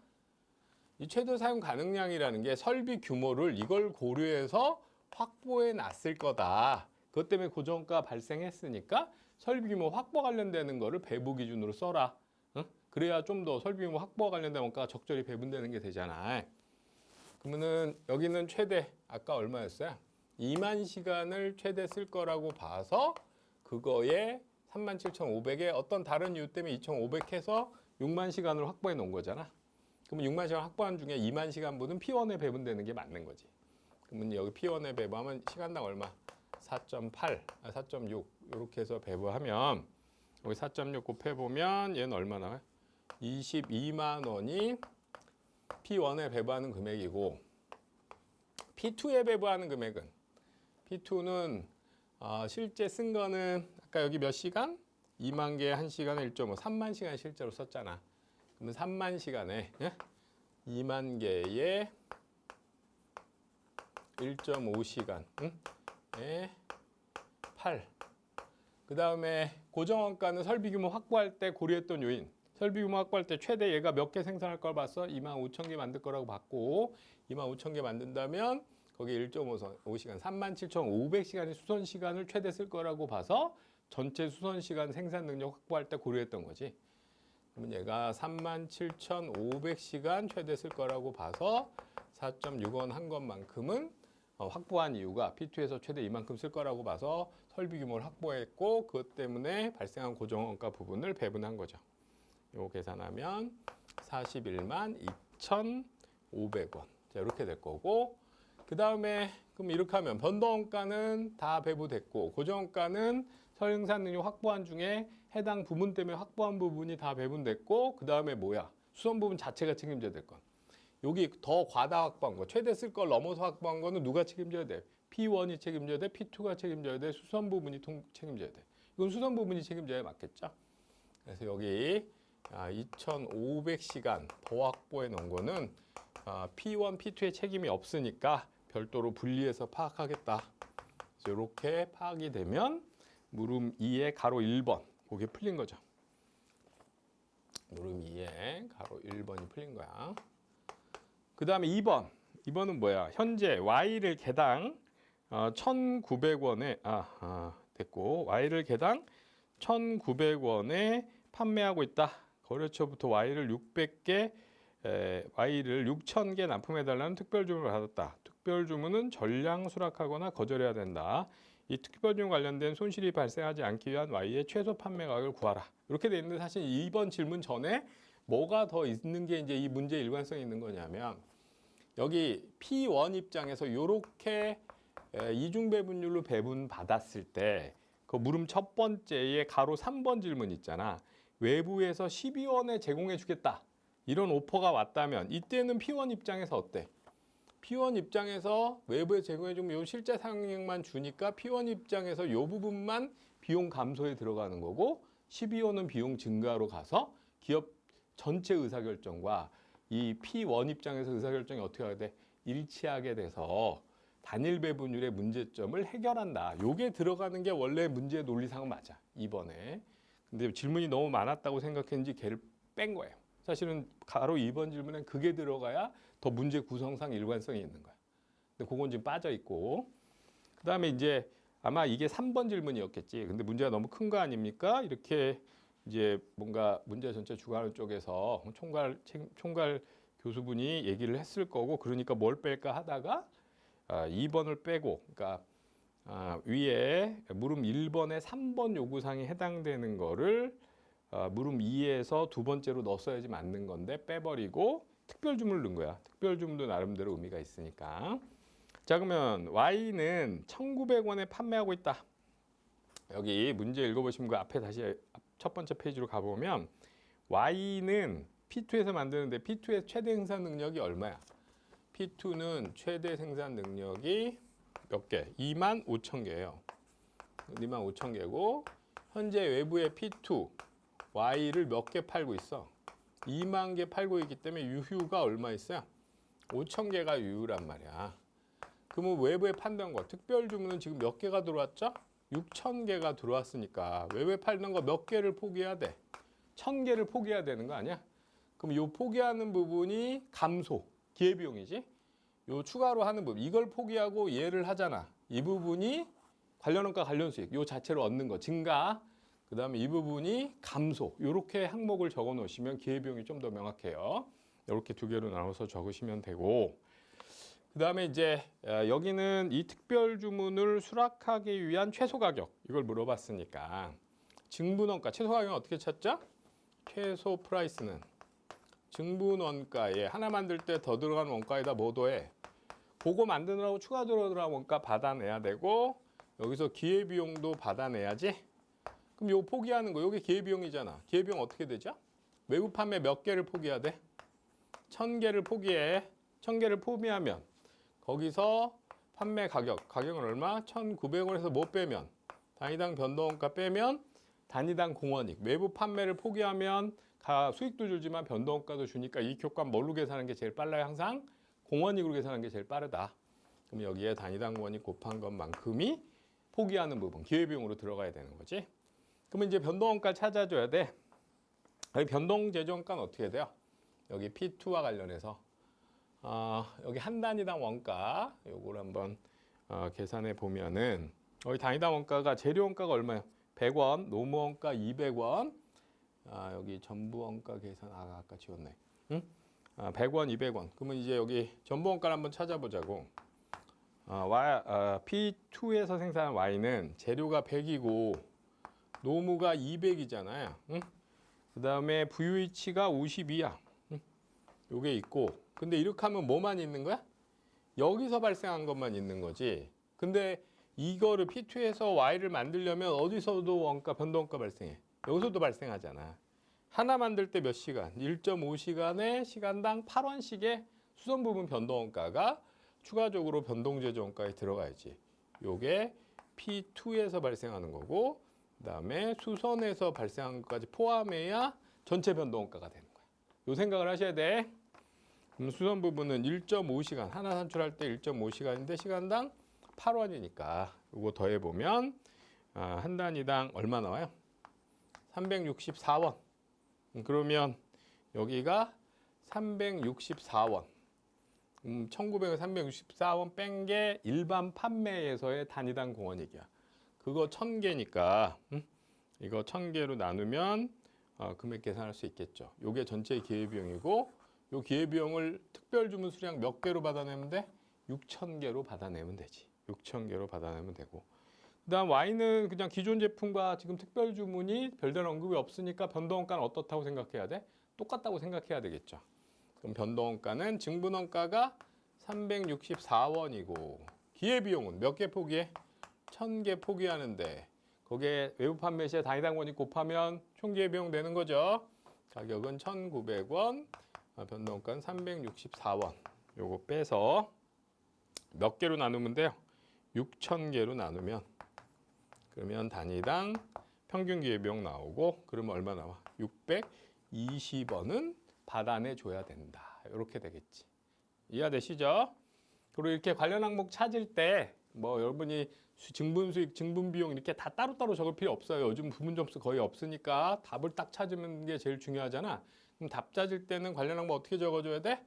이 최대 사용 가능량이라는 게 설비 규모를 이걸 고려해서 확보해 놨을 거다. 그것 때문에 고정가 발생했으니까 설비 규모 확보 관련되는 거를 배분 기준으로 써라. 응? 그래야 좀 더 설비 규모 확보와 관련된 원가가 적절히 배분되는 게 되잖아. 그러면은 여기는 최대 아까 얼마였어요? 2만 시간을 최대 쓸 거라고 봐서 그거에 37,500에 어떤 다른 이유 때문에 2,500 해서 6만 시간을 확보해 놓은 거잖아. 그러면 6만 시간 확보한 중에 2만 시간분은 P1에 배분되는 게 맞는 거지. 그러면 여기 P1에 배분하면 시간당 얼마? 4.8, 4.6 이렇게 해서 배분하면 여기 4.6 곱해보면 얘는 얼마 나와요? 22만 원이 P1에 배분하는 금액이고 P2에 배분하는 금액은 P2는 실제 쓴 거는 아까 여기 몇 시간? 2만 개 1시간에 1.5, 3만 시간 실제로 썼잖아. 그러면 3만 시간에 2만 개에 1.5시간, 8. 그 다음에 고정원가는 설비 규모 확보할 때 고려했던 요인. 설비 규모 확보할 때 최대 얘가 몇 개 생산할 걸 봤어? 25,000개 만들 거라고 봤고 25,000개 만든다면 거기 1.5시간, 37,500시간의 수선 시간을 최대 쓸 거라고 봐서 전체 수선 시간 생산 능력 확보할 때 고려했던 거지. 그러면 얘가 37,500시간 최대 쓸 거라고 봐서 4.6원 한 것만큼은 확보한 이유가 P2에서 최대 이만큼 쓸 거라고 봐서 설비 규모를 확보했고 그것 때문에 발생한 고정원가 부분을 배분한 거죠. 요 계산하면 41만 2,500원. 자, 이렇게 될 거고 그 다음에 그럼 이렇게 하면 변동원가는 다 배분됐고 고정원가는 생산 능력 확보한 중에 해당 부분 때문에 확보한 부분이 다 배분됐고 그 다음에 뭐야? 수선 부분 자체가 책임져야 될 건. 여기 더 과다 확보한 거, 최대 쓸 걸 넘어서 확보한 거는 누가 책임져야 돼? P1이 책임져야 돼? P2가 책임져야 돼? 수선 부분이 책임져야 돼. 이건 수선 부분이 책임져야 맞겠죠? 그래서 여기 2,500시간 더 확보해 놓은 거는 P1, P2의 책임이 없으니까 별도로 분리해서 파악하겠다. 그래서 이렇게 파악이 되면 물음 2의 가로 1번 그게 풀린 거죠. 물음 2의 가로 1번이 풀린 거야. 그 다음에 2번은 뭐야? 현재 Y를 개당 1,900원에 됐고 Y를 개당 1,900원에 판매하고 있다. 거래처부터 Y를 600개, Y를 6,000개 납품해달라는 특별 주문을 받았다. 특별 주문은 전량 수락하거나 거절해야 된다. 이 특별 주문 관련된 손실이 발생하지 않기 위한 Y의 최소 판매 가격을 구하라. 이렇게 돼 있는데 사실 2번 질문 전에 뭐가 더 있는 게 이제 이 문제의 일관성이 있는 거냐면 여기 P1 입장에서 이렇게 이중 배분율로 배분 받았을 때 그 물음 첫 번째의 가로 3번 질문 있잖아. 외부에서 12원에 제공해 주겠다. 이런 오퍼가 왔다면 이때는 P1 입장에서 어때? P1 입장에서 외부에 제공해 주면 요 실제 사용량만 주니까 P1 입장에서 요 부분만 비용 감소에 들어가는 거고 12원은 비용 증가로 가서 기업 전체 의사결정과 이 P1 입장에서 의사결정이 어떻게 하게 돼? 일치하게 돼서 단일 배분율의 문제점을 해결한다. 요게 들어가는 게 원래 문제의 논리상은 맞아. 이번에. 근데 질문이 너무 많았다고 생각했는지 걔를 뺀 거예요. 사실은 가로 2번 질문엔 그게 들어가야 더 문제 구성상 일관성이 있는 거야. 근데 그건 지금 빠져 있고. 그다음에 이제 아마 이게 3번 질문이었겠지. 근데 문제가 너무 큰 거 아닙니까? 이렇게 이제 뭔가 문제 전체 주관하는 쪽에서 총괄 교수분이 얘기를 했을 거고 그러니까 뭘 뺄까 하다가 2번을 빼고 그러니까 위에 물음 1번에 3번 요구사항에 해당되는 거를 물음 2에서 두 번째로 넣었어야지 맞는 건데 빼버리고 특별주문을 넣은 거야. 특별주문도 나름대로 의미가 있으니까. 자, 그러면 Y는 1,900원에 판매하고 있다. 여기 문제 읽어보시면 그 앞에 다시 첫 번째 페이지로 가보면 Y는 P2에서 만드는데 P2의 최대 생산 능력이 얼마야? P2는 최대 생산 능력이 몇 개? 25,000개예요. 25,000개고 현재 외부의 P2 Y를 몇 개 팔고 있어? 2만 개 팔고 있기 때문에 유효가 얼마 있어요? 5,000개가 유효란 말이야. 그러면 외부에 판던 거 특별 주문은 지금 몇 개가 들어왔죠? 6,000개가 들어왔으니까 외부에 팔던 거 몇 개를 포기해야 돼? 1,000개를 포기해야 되는 거 아니야? 그럼 요 포기하는 부분이 감소, 기회비용이지? 요 추가로 하는 부분, 이걸 포기하고 얘를 하잖아. 이 부분이 관련원가 관련수익, 요 자체로 얻는 거, 증가. 그 다음에 이 부분이 감소. 요렇게 항목을 적어 놓으시면 기회비용이 좀 더 명확해요. 이렇게 두 개로 나눠서 적으시면 되고. 그 다음에 이제 여기는 이 특별 주문을 수락하기 위한 최소 가격, 이걸 물어봤으니까. 증분원가, 최소 가격은 어떻게 찾죠? 최소 프라이스는 증분원가에 하나 만들 때 더 들어간 원가에다 뭐 더해? 그거 만드느라고 추가 들어간 원가 받아내야 되고 여기서 기회비용도 받아내야지. 그럼 요 포기하는 거, 요게 기회비용이잖아. 기회비용 어떻게 되죠? 외부 판매 몇 개를 포기해야 돼? 1,000개를 포기해. 1,000개를 포기하면 거기서 판매 가격은 얼마? 1,900원에서 뭐 빼면? 단위당 변동원가 빼면 단위당 공원이익. 외부 판매를 포기하면 수익도 주지만 변동원가도 주니까 이익 효과 뭘로 계산하는 게 제일 빨라요? 항상 공원이익으로 계산하는 게 제일 빠르다. 그럼 여기에 단위당 공원이익 곱한 것만큼이 포기하는 부분, 기회비용으로 들어가야 되는 거지. 그러면 이제 변동원가 찾아줘야 돼. 여기 변동제조원가는 어떻게 돼요? 여기 P2와 관련해서 여기 한 단위당 원가 요걸 한번 계산해 보면은 여기 단위당 원가가 재료원가가 얼마예요? 100원, 노무원가 200원. 여기 전부원가 계산 아까 지웠네. 응? 100원, 200원. 그러면 이제 여기 전부원가를 한번 찾아보자고. P2에서 생산한 Y는 재료가 100이고 노무가 200이잖아요. 응? 그 다음에 VH가 52야. 응? 요게 있고. 근데 이렇게 하면 뭐만 있는 거야? 여기서 발생한 것만 있는 거지. 근데 이거를 P2에서 Y를 만들려면 어디서도 원가, 변동원가 발생해. 여기서도 발생하잖아. 하나 만들 때 몇 시간? 1.5시간에 시간당 8원씩의 수선 부분 변동원가가 추가적으로 변동제조원가에 들어가야지. 요게 P2에서 발생하는 거고 그다음에 수선에서 발생한 것까지 포함해야 전체 변동원가가 되는 거야. 요 생각을 하셔야 돼. 그럼 수선 부분은 1.5시간, 하나 산출할 때 1.5시간인데 시간당 8원이니까 요거 더해보면 한 단위당 얼마 나와요? 364원. 그러면 여기가 364원. 1900원 364원 뺀 게 일반 판매에서의 단위당 공원이익이야. 그거 1,000개니까 이거 1,000개로 나누면 금액 계산할 수 있겠죠. 요게 전체 기회비용이고 요 기회비용을 특별주문 수량 몇 개로 받아내면 돼? 6,000개로 받아내면 되지. 6,000개로 받아내면 되고 그다음 Y는 그냥 기존 제품과 지금 특별 주문이 별다른 언급이 없으니까 변동원가는 어떻다고 생각해야 돼? 똑같다고 생각해야 되겠죠. 그럼 변동원가는 증분원가가 364원이고 기회비용은 몇 개 포기해? 1,000개 포기하는데 거기에 외부 판매 시에 단위당 원익 곱하면 총 기회비용 되는 거죠. 가격은 1,900원, 변동원가는 364원. 요거 빼서 몇 개로 나누면 돼요? 6,000개로 나누면 그러면 단위당 평균 기회비용 나오고 그러면 얼마 나와? 620원은 받아내 줘야 된다. 이렇게 되겠지. 이해되시죠? 그리고 이렇게 관련 항목 찾을 때 뭐 여러분이 증분수익, 증분비용 이렇게 다 따로따로 적을 필요 없어요. 요즘 부분 점수 거의 없으니까 답을 딱 찾으면 게 제일 중요하잖아. 그럼 답 찾을 때는 관련 항목 어떻게 적어줘야 돼?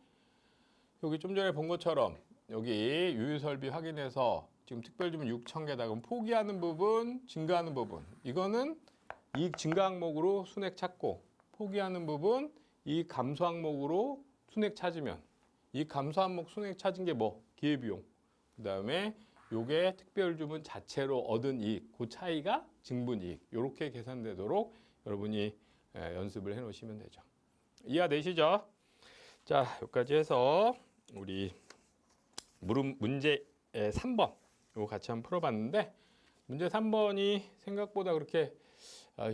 여기 좀 전에 본 것처럼 여기 유효설비 확인해서 지금 특별주문 6,000개다. 그럼 포기하는 부분, 증가하는 부분. 이거는 이익 증가 항목으로 순액 찾고 포기하는 부분, 이익 감소 항목으로 순액 찾으면 이익 감소 항목 순액 찾은 게 뭐? 기회비용. 그 다음에 요게 특별주문 자체로 얻은 이익, 그 차이가 증분이익. 이렇게 계산되도록 여러분이 연습을 해 놓으시면 되죠. 이해되시죠? 자, 여기까지 해서 우리 문제 3번 이거 같이 한번 풀어봤는데 문제 3번이 생각보다 그렇게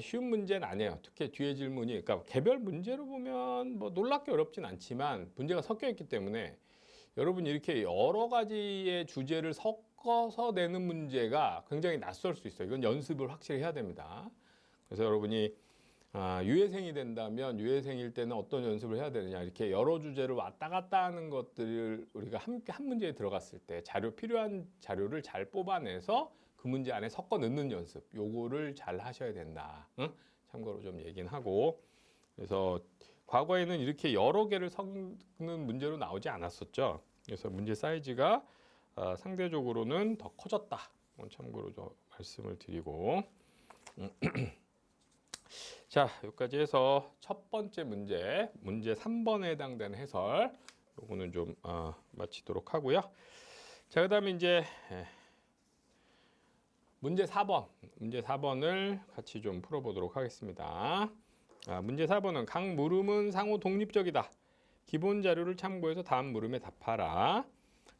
쉬운 문제는 아니에요. 특히 뒤에 질문이 그러니까 개별 문제로 보면 뭐 놀랍게 어렵진 않지만 문제가 섞여 있기 때문에 여러분이 이렇게 여러 가지의 주제를 섞어서 내는 문제가 굉장히 낯설 수 있어요. 이건 연습을 확실히 해야 됩니다. 그래서 여러분이 유예생이 된다면 유예생일 때는 어떤 연습을 해야 되느냐 이렇게 여러 주제를 왔다 갔다 하는 것들을 우리가 함께 한 문제에 들어갔을 때 필요한 자료를 잘 뽑아내서 그 문제 안에 섞어 넣는 연습 요거를 잘 하셔야 된다. 응? 참고로 좀 얘기는 하고 그래서 과거에는 이렇게 여러 개를 섞는 문제로 나오지 않았었죠. 그래서 문제 사이즈가 상대적으로는 더 커졌다. 참고로 좀 말씀을 드리고 자, 여기까지 해서 첫 번째 문제 3번에 해당되는 해설 요거는 좀 마치도록 하고요. 자, 그다음에 이제 문제 4번을 같이 좀 풀어보도록 하겠습니다. 문제 4번은 각 물음은 상호 독립적이다. 기본 자료를 참고해서 다음 물음에 답하라.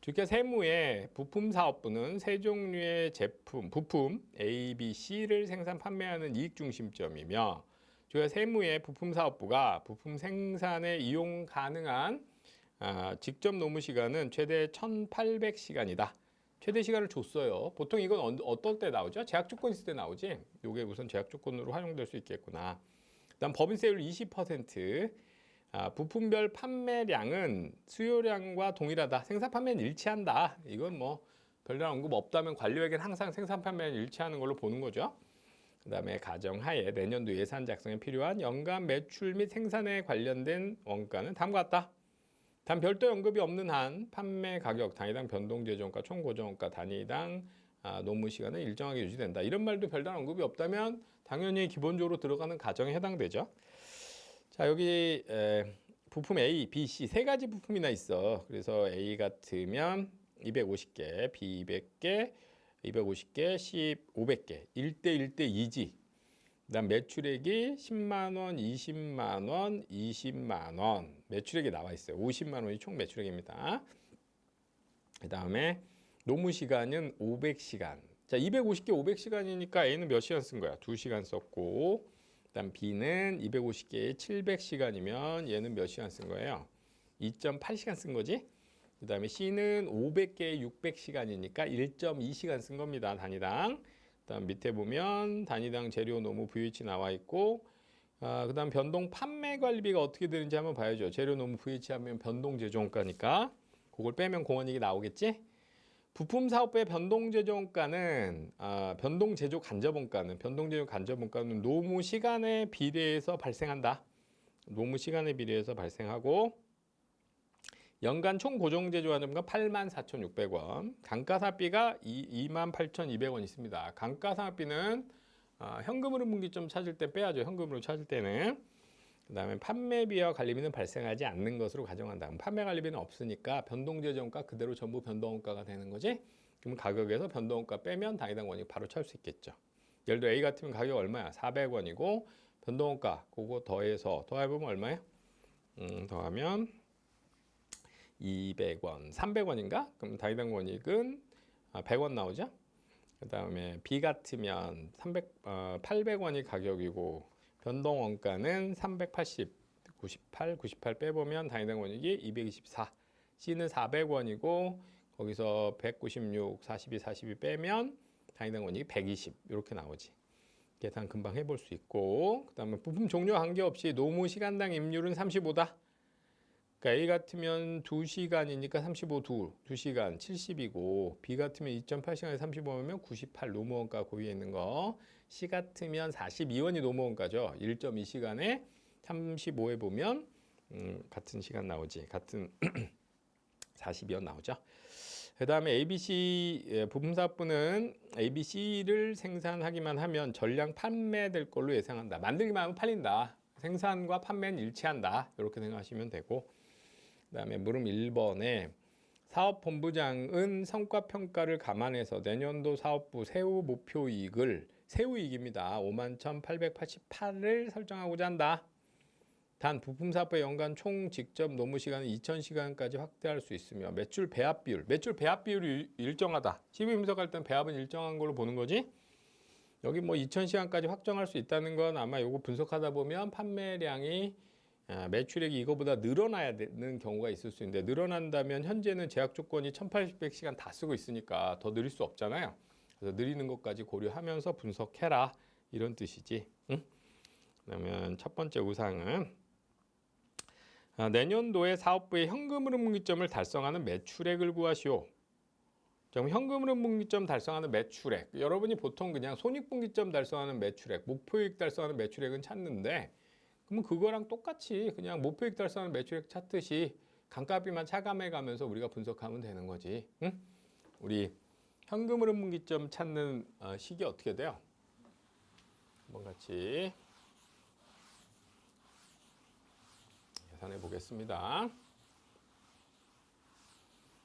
주격 세무의 부품사업부는 세 종류의 부품 A, B, C를 생산 판매하는 이익 중심점이며 주격 세무의 부품사업부가 부품 생산에 이용 가능한 직접 노무 시간은 최대 1,800시간이다. 최대 시간을 줬어요. 보통 이건 어떨 때 나오죠? 제약 조건 있을 때 나오지. 이게 우선 제약 조건으로 활용될 수 있겠구나. 그다음 법인세율 20%. 부품별 판매량은 수요량과 동일하다. 생산 판매는 일치한다. 이건 뭐 별다른 언급 없다면 관료에게는 항상 생산 판매는 일치하는 걸로 보는 거죠. 그다음에 가정하에 내년도 예산 작성에 필요한 연간 매출 및 생산에 관련된 원가는 다음과 같다. 단 별도 언급이 없는 한 판매 가격, 단위당 변동 제조원가, 총 고정원가, 단위당 노무 시간은 일정하게 유지된다. 이런 말도 별다른 언급이 없다면 당연히 기본적으로 들어가는 가정에 해당되죠. 자, 여기 부품 A, B, C 세 가지 부품이나 있어. 그래서 A 같으면 250개, B 200개, 250개, C 500개. 1대 1대 2지. 그다음 매출액이 10만 원, 20만 원, 20만 원. 매출액이 나와 있어요. 50만 원이 총 매출액입니다. 그다음에 노무 시간은 500시간. 자, 250개 500시간이니까 A는 몇 시간 쓴 거야? 2시간 썼고 그다음 B는 250개에 700시간이면 얘는 몇 시간 쓴 거예요? 2.8시간 쓴 거지? 그다음에 C는 500개에 600시간이니까 1.2시간 쓴 겁니다. 단위당. 그다음 밑에 보면 단위당 재료 노무 VH 나와 있고 그다음 변동 판매 관리비가 어떻게 되는지 한번 봐야죠. 재료 노무 VH 하면 변동 제조원가니까 그걸 빼면 공원이익이 나오겠지? 부품 사업부의 변동 제조원가는 변동 제조 간접원가는 노무 시간에 비례해서 발생한다. 노무 시간에 비례해서 발생하고 연간 총 고정 제조 간접원가 84,600원. 감가상각비가 28,200원 있습니다. 감가상각비는 현금으로 분기점 찾을 때 빼야죠. 현금으로 찾을 때는. 그다음에 판매비와 관리비는 발생하지 않는 것으로 가정한다. 판매 관리비는 없으니까 변동제조원가 그대로 전부 변동원가가 되는 거지. 그럼 가격에서 변동원가 빼면 단위당 원익 바로 찾을 수 있겠죠. 예를 들어 A 같으면 가격 얼마야? 400원이고 변동원가 그거 더해보면 얼마예요? 더하면 200원, 300원인가? 그럼 단위당 원익은 100원 나오죠? 그 다음에 B 같으면 800원이 가격이고 변동 원가는 380, 98 빼보면 단위당 원익이 224. C는 400원이고 거기서 196, 42 빼면 단위당 원익이 120 이렇게 나오지. 계산 금방 해볼 수 있고 그 다음에 부품 종류와 관계없이 노무 시간당 임률은 35다. 그러니까 A 같으면 2시간이니까 35, 2시간 70이고 B 같으면 2.8시간에 35면 98 노무원가 그 위에 있는 거. C 같으면 42원이 노무원가죠. 1.2시간에 35에 보면 같은 시간 나오지. 같은 42원 나오죠. 그 다음에 ABC 부품사업부는 ABC를 생산하기만 하면 전량 판매될 걸로 예상한다. 만들기만 하면 팔린다. 생산과 판매는 일치한다. 이렇게 생각하시면 되고 그다음에 물음 1번에 사업본부장은 성과평가를 감안해서 내년도 사업부 세후 목표 이익을 세후이익입니다. 51,888을 설정하고자 한다. 단 부품사업의 연간 총 직접 노무 시간은 2,000시간까지 확대할 수 있으며 매출 배합 비율이 일정하다. 12분석할 땐 배합은 일정한 걸로 보는 거지. 여기 뭐 2,000시간까지 확정할 수 있다는 건 아마 요거 분석하다 보면 판매량이 매출액이 이거보다 늘어나야 되는 경우가 있을 수 있는데, 늘어난다면 현재는 제약 조건이 1,800시간 다 쓰고 있으니까 더 늘릴 수 없잖아요. 그래서 늘리는 것까지 고려하면서 분석해라, 이런 뜻이지. 응? 그러면 첫 번째 우상은 내년도에 사업부의 현금 흐름 분기점을 달성하는 매출액을 구하시오. 그럼 현금 흐름 분기점 달성하는 매출액, 여러분이 보통 그냥 손익분기점 달성하는 매출액, 목표이익 달성하는 매출액은 찾는데, 그러면 그거랑 똑같이 그냥 목표이익 달성하는 매출액 찾듯이 감가비만 차감해 가면서 우리가 분석하면 되는 거지. 응? 우리 현금 흐름 분기점 찾는 식이 어떻게 돼요? 한번 같이 계산해 보겠습니다.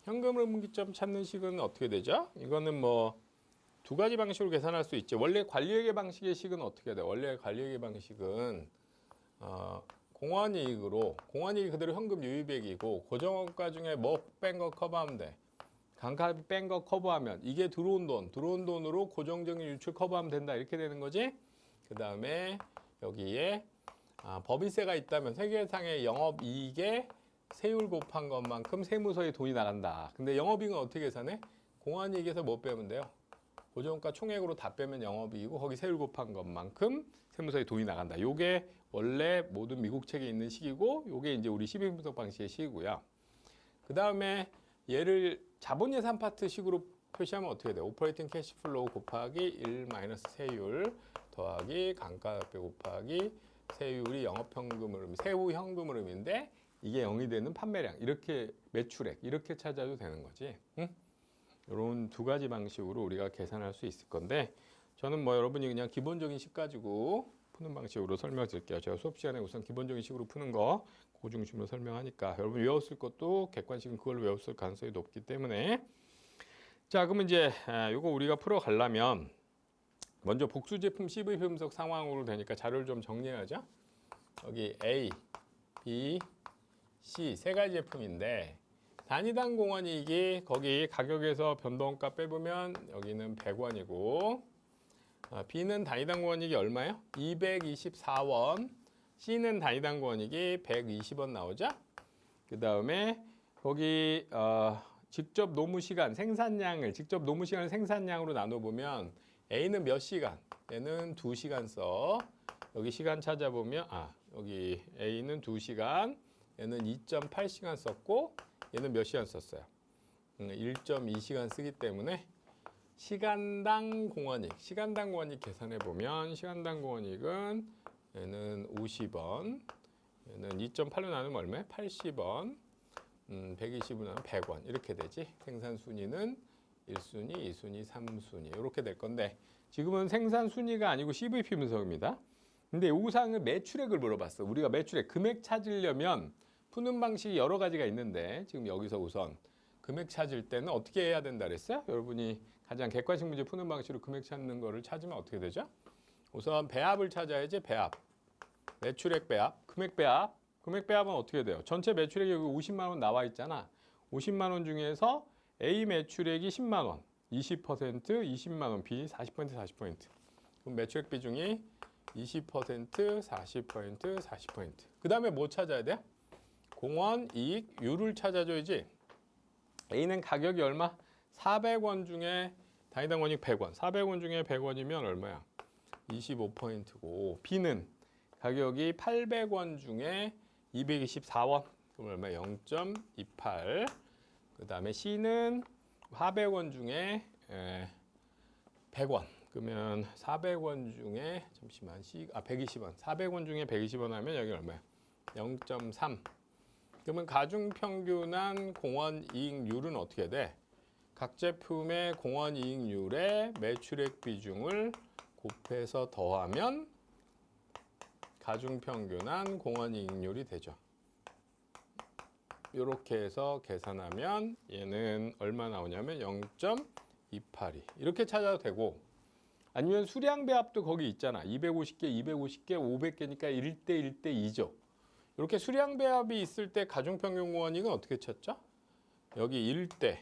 현금 흐름 분기점 찾는 식은 어떻게 되죠? 이거는 뭐 두 가지 방식으로 계산할 수 있죠. 원래 관리회계 방식의 식은 어떻게 돼? 원래 관리회계 방식은 공원이익으로, 공원이익 그대로 현금 유입액이고 고정원가 중에 뭐 뺀 거 커버하면 돼. 감가비 뺀 거 커버하면 이게 들어온 돈으로 고정적인 유출 커버하면 된다, 이렇게 되는 거지. 그 다음에 여기에 법인세가 있다면 세계상의 영업이익에 세율 곱한 것만큼 세무서에 돈이 나간다. 근데 영업이익은 어떻게 계산해? 공원이익에서 뭐 빼면 돼요? 고정가 총액으로 다 빼면 영업이익이고 거기 세율 곱한 것만큼 세무서에 돈이 나간다. 요게 원래 모든 미국 책에 있는 식이고, 요게 이제 우리 12분석 방식의 식이고요. 그 다음에 얘를 자본예산 파트 식으로 표시하면 어떻게 돼요? 오퍼레이팅 캐시플로우 곱하기 1 마이너스 세율 더하기 감가비 곱하기 세율이 영업현금 흐름, 세후 현금 흐름인데 이게 0이 되는 판매량, 이렇게 매출액 이렇게 찾아도 되는 거지. 응? 이런 두 가지 방식으로 우리가 계산할 수 있을 건데, 저는 뭐 여러분이 그냥 기본적인 식 가지고 푸는 방식으로 설명드릴게요. 제가 수업 시간에 우선 기본적인 식으로 푸는 거 그 중심으로 설명하니까 여러분 외웠을 것도 객관식은 그걸로 외웠을 가능성이 높기 때문에. 자, 그러면 이제 이거 우리가 풀어 가려면 먼저 복수 제품 CV 분석 상황으로 되니까 자료를 좀 정리해야죠. 여기 A, B, C 세 가지 제품인데 단위당 공원이익이 거기 가격에서 변동가 빼보면 여기는 100원이고, B는 단위당 공원이익이 얼마예요? 224원. C는 단위당 공원이익이 120원 나오죠. 그 다음에 거기 직접 노무 시간 생산량을 생산량으로 나눠보면 A는 몇 시간? 얘는 2시간 써. 여기 시간 찾아보면 여기 A는 2시간, 얘는 2.8시간 썼고 얘는 몇 시간 썼어요? 1.2시간 쓰기 때문에 시간당 공원이익 계산해 보면 시간당 공원이익은 얘는 50원, 얘는 2.8로 나누면 얼마야? 80원, 120원 나누면 100원 이렇게 되지. 생산 순위는 1순위, 2순위, 3순위 이렇게 될 건데, 지금은 생산 순위가 아니고 CVP 분석입니다. 근데 요구사항은 매출액을 물어봤어. 우리가 매출액, 금액 찾으려면 푸는 방식이 여러 가지가 있는데 지금 여기서 우선 금액 찾을 때는 어떻게 해야 된다 그랬어요? 여러분이 가장 객관식 문제 푸는 방식으로 금액 찾는 거를 찾으면 어떻게 되죠? 우선 배합을 찾아야지. 배합, 매출액 배합, 금액 배합. 금액 배합은 어떻게 돼요? 전체 매출액이 여기 50만 원 나와 있잖아. 50만 원 중에서 A 매출액이 10만 원, 20%, 20만 원, B 40%, 40%. 그럼 매출액 비중이 20%, 40%, 40%. 그 다음에 뭐 찾아야 돼? 공원 이익률을 찾아줘야지. A는 가격이 얼마? 400원 중에 단위당 원이익 100원. 400원 중에 100원이면 얼마야? 25%고, B는 가격이 800원 중에 224원. 그럼 얼마? 0.28. 그 다음에 C는 400원 중에 100원. 그러면 400원 중에 120원. 400원 중에 120원 하면 여기 얼마야? 0.3. 그러면 가중평균한 공원이익률은 어떻게 돼? 각 제품의 공원이익률에 매출액 비중을 곱해서 더하면 가중평균한 공원이익률이 되죠. 이렇게 해서 계산하면 얘는 얼마 나오냐면 0.282 이렇게 찾아도 되고, 아니면 수량 배합도 거기 있잖아. 250개, 250개, 500개니까 1대 1대 2죠. 이렇게 수량 배합이 있을 때 가중평균 공원이익은 어떻게 쳤죠? 여기 1대,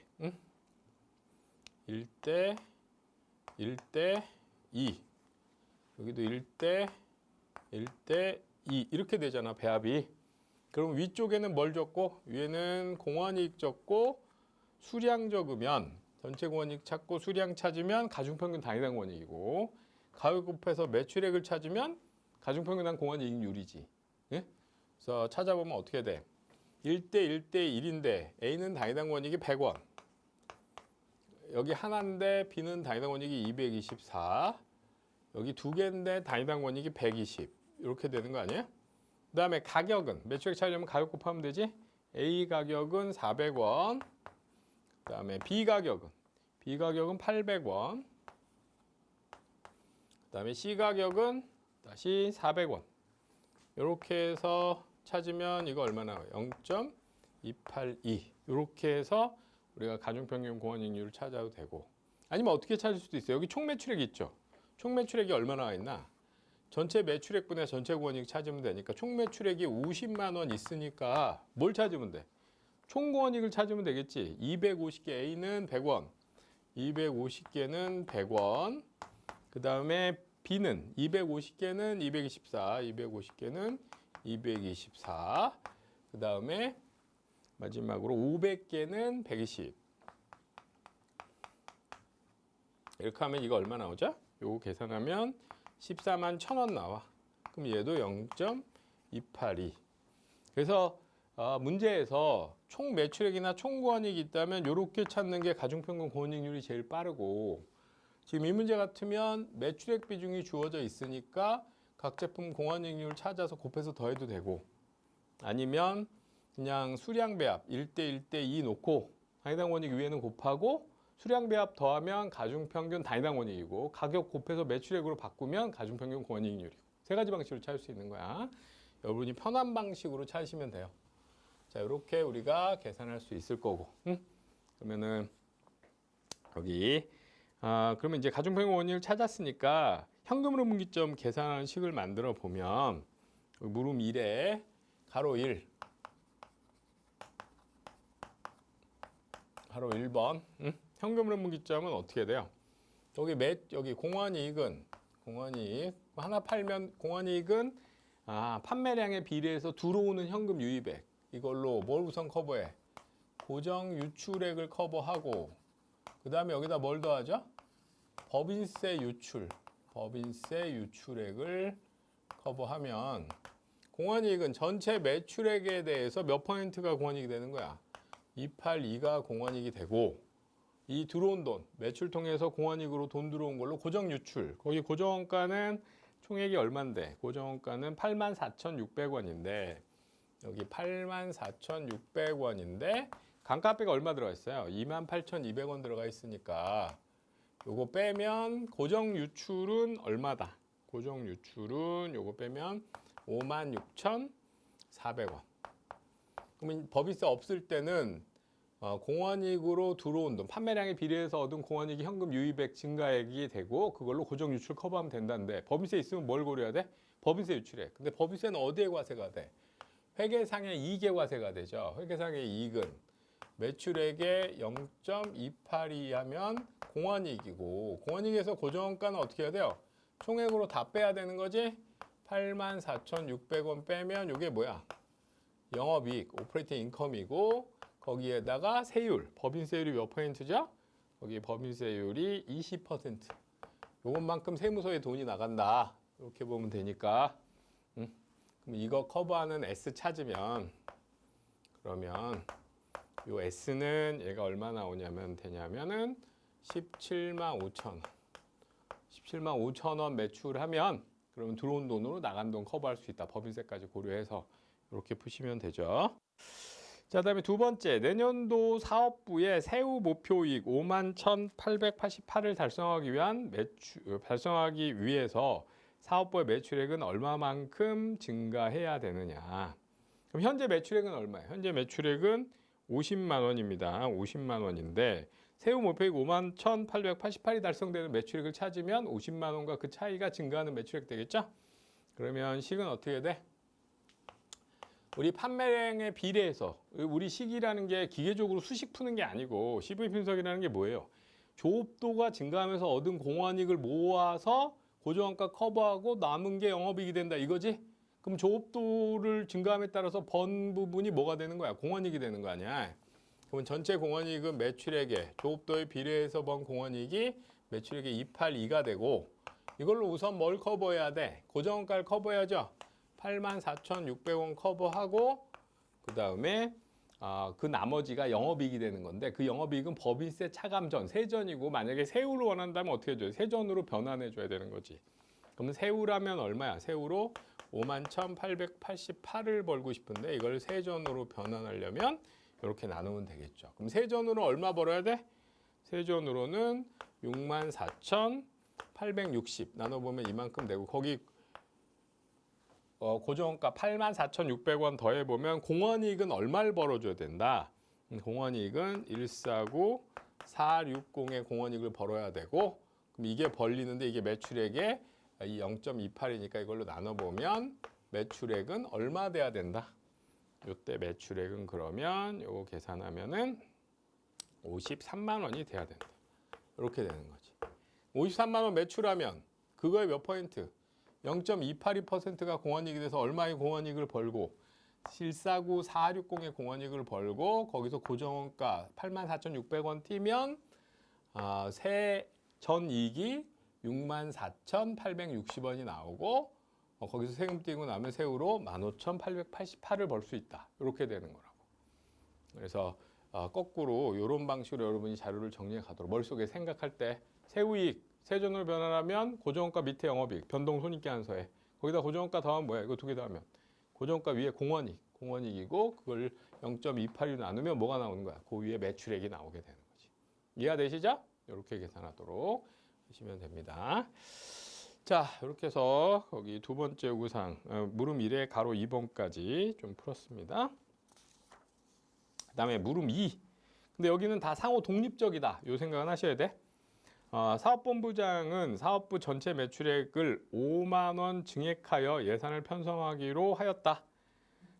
1대 2. 여기도 1대 2 이렇게 되잖아, 배합이. 그럼 위쪽에는 뭘 적고 위에는 공원이익 적고 수량 적으면 전체 공원이익 찾고 수량 찾으면 가중평균 단위당 공원이익이고, 가격 곱해서 매출액을 찾으면 가중평균당 공원이익률이지. 예? 그래서 찾아보면 어떻게 돼? 1대 1대 1인데 A는 단위당 공원이익이 100원, 여기 하나인데 B는 단위당 공원이익이 224, 여기 두 개인데 단위당 공원이익이 120 이렇게 되는 거 아니에요? 그 다음에 가격은 매출액 찾으려면 가격 곱하면 되지. A 가격은 400원, 그 다음에 B 가격은 800원, 그 다음에 C 가격은 다시 400원. 이렇게 해서 찾으면 이거 얼마 나와요? 0.282. 이렇게 해서 우리가 가중평균 공원이익률을 찾아도 되고, 아니면 어떻게 찾을 수도 있어요. 여기 총 매출액이 있죠. 총 매출액이 얼마 나와 있나? 전체 매출액분의 전체 공원이익 찾으면 되니까 총 매출액이 50만 원 있으니까 뭘 찾으면 돼? 총 공원이익을 찾으면 되겠지. 250개 A는 100원, 250개는 100원. 그 다음에 B는 250개는 224, 250개는 224. 그 다음에 마지막으로 500개는 120. 이렇게 하면 이거 얼마 나오죠? 요거 계산하면 14만 1,000원 나와. 그럼 얘도 0.282. 그래서 문제에서 총 매출액이나 총 공원이익이 있다면 이렇게 찾는 게 가중평균 공원이익률이 제일 빠르고, 지금 이 문제 같으면 매출액 비중이 주어져 있으니까 각 제품 공원이익률 찾아서 곱해서 더해도 되고, 아니면 그냥 수량 배합 1대 1대 2 놓고 단위당 공원이익 위에는 곱하고 수량 배합 더하면 가중평균 단위당 공원이익이고, 가격 곱해서 매출액으로 바꾸면 가중평균 공원이익률이고, 세 가지 방식으로 찾을 수 있는 거야. 여러분이 편한 방식으로 찾으시면 돼요. 자, 이렇게 우리가 계산할 수 있을 거고. 그러면은 여기 그러면 이제 가중평균 공원이익을 찾았으니까 현금으로 분기점 계산하는 식을 만들어 보면, 물음 1에 가로 1, 가로 1번 현금으로 분기점은 어떻게 돼요? 여기 공원이익은 공원이익 하나 팔면 공원이익은 판매량에 비례해서 들어오는 현금 유입액, 이걸로 뭘 우선 커버해? 고정 유출액을 커버하고, 그 다음에 여기다 뭘 더하죠? 법인세 유출액을 커버하면 공원이익은 전체 매출액에 대해서 몇 퍼센트가 공원이익이 되는 거야? 282가 공원이익이 되고, 이 들어온 돈, 매출 통해서 공원이익으로 돈 들어온 걸로 고정 유출, 거기 고정원가는 총액이 얼만데? 고정원가는 84,600원인데 여기 84,600원인데 감가비가 얼마 들어가 있어요? 28,200원 들어가 있으니까 요거 빼면 고정 유출은 얼마다? 고정 유출은 요거 빼면 56,400원. 그러면 법인세 없을 때는 공원이익으로 들어온 돈, 판매량에 비례해서 얻은 공원이익이 현금 유입액 증가액이 되고, 그걸로 고정 유출 커버하면 된다는데, 법인세 있으면 뭘 고려해야 돼? 법인세 유출액. 근데 법인세는 어디에 과세가 돼? 회계상의 이익에 과세가 되죠. 회계상의 이익은 매출액에 0.282 하면 공원이익이고, 공원이익에서 고정원가는 어떻게 해야 돼요? 총액으로 다 빼야 되는 거지? 84,600원 빼면 이게 뭐야? 영업이익, 오퍼레이팅 인컴이고, 거기에다가 세율, 법인세율이 몇 퍼센트죠? 거기 법인세율이 20%. 요것만큼 세무서에 돈이 나간다. 이렇게 보면 되니까. 그럼 이거 커버하는 S 찾으면, 그러면 요 S는 얘가 얼마 나오냐면 되냐면은 17만 5천 원. 17만 5천 원 매출하면 그러면 들어온 돈으로 나간 돈 커버할 수 있다. 법인세까지 고려해서 이렇게 푸시면 되죠. 자, 그다음에 두 번째, 내년도 사업부의 세후 목표이익 51,888을 달성하기 위해서 사업부의 매출액은 얼마만큼 증가해야 되느냐. 그럼 현재 매출액은 얼마예요? 현재 매출액은 50만 원입니다. 50만 원인데 세후 목표액 51,888이 달성되는 매출액을 찾으면 50만 원과 그 차이가 증가하는 매출액 되겠죠? 그러면 식은 어떻게 돼? 우리 판매량에 비례해서 우리 식이라는 게 기계적으로 수식 푸는 게 아니고 CV 분석이라는 게 뭐예요? 조업도가 증가하면서 얻은 공원이익을 모아서 고정원가 커버하고 남은 게 영업이익이 된다 이거지? 그럼 조업도를 증가함에 따라서 번 부분이 뭐가 되는 거야? 공원이익이 되는 거 아니야? 그러면 전체 공원이익은 매출액에 조업도에 비례해서 번 공원이익이 매출액의 282가 되고 이걸로 우선 뭘 커버해야 돼? 고정원가를 커버해야죠. 84,600원 커버하고 그 다음에 그 나머지가 영업이익이 되는 건데 그 영업이익은 법인세 차감전, 세전이고 만약에 세후를 원한다면 어떻게 해줘요? 세전으로 변환해 줘야 되는 거지. 그러면 세후라면 얼마야? 세후로 51,888을 벌고 싶은데 이걸 세전으로 변환하려면 이렇게 나누면 되겠죠. 그럼 세전으로 얼마 벌어야 돼? 세전으로는 64,860 나눠보면 이만큼 되고 거기 고정원가 84,600원 더해보면 공원이익은 얼마를 벌어줘야 된다? 공원이익은 149460의 공원이익을 벌어야 되고 그럼 이게 벌리는데 이게 매출액의 0.28이니까 이걸로 나눠보면 매출액은 얼마 돼야 된다? 이때 매출액은 그러면 요거 계산하면은 53만 원이 돼야 된다. 이렇게 되는 거지. 53만 원 매출하면 그거의 몇 퍼센트? 0.282%가 공원이익이 돼서 얼마의 공원이익을 벌고 149460의 공원이익을 벌고 거기서 고정원가 84,600원 띄면 세전이익이 64,860원이 나오고 거기서 세금 띄고 나면 세후로 15,888을 벌 수 있다. 이렇게 되는 거라고. 그래서 거꾸로 이런 방식으로 여러분이 자료를 정리해 가도록 머릿속에 생각할 때 세후이익 세전으로 변환하면 고정원가 밑에 영업이익, 변동 손익계산서에 거기다 고정원가 더하면 뭐야? 이거 두 개 더하면 고정원가 위에 공원이익이고 그걸 0.282로 나누면 뭐가 나오는 거야? 그 위에 매출액이 나오게 되는 거지. 이해가 되시죠? 이렇게 계산하도록 하시면 됩니다. 자, 이렇게 해서 거기 두 번째 요구사항 물음 1의 가로 2번까지 좀 풀었습니다. 그 다음에 물음 2. 근데 여기는 다 상호 독립적이다. 이 생각은 하셔야 돼. 사업본부장은 사업부 전체 매출액을 5만 원 증액하여 예산을 편성하기로 하였다.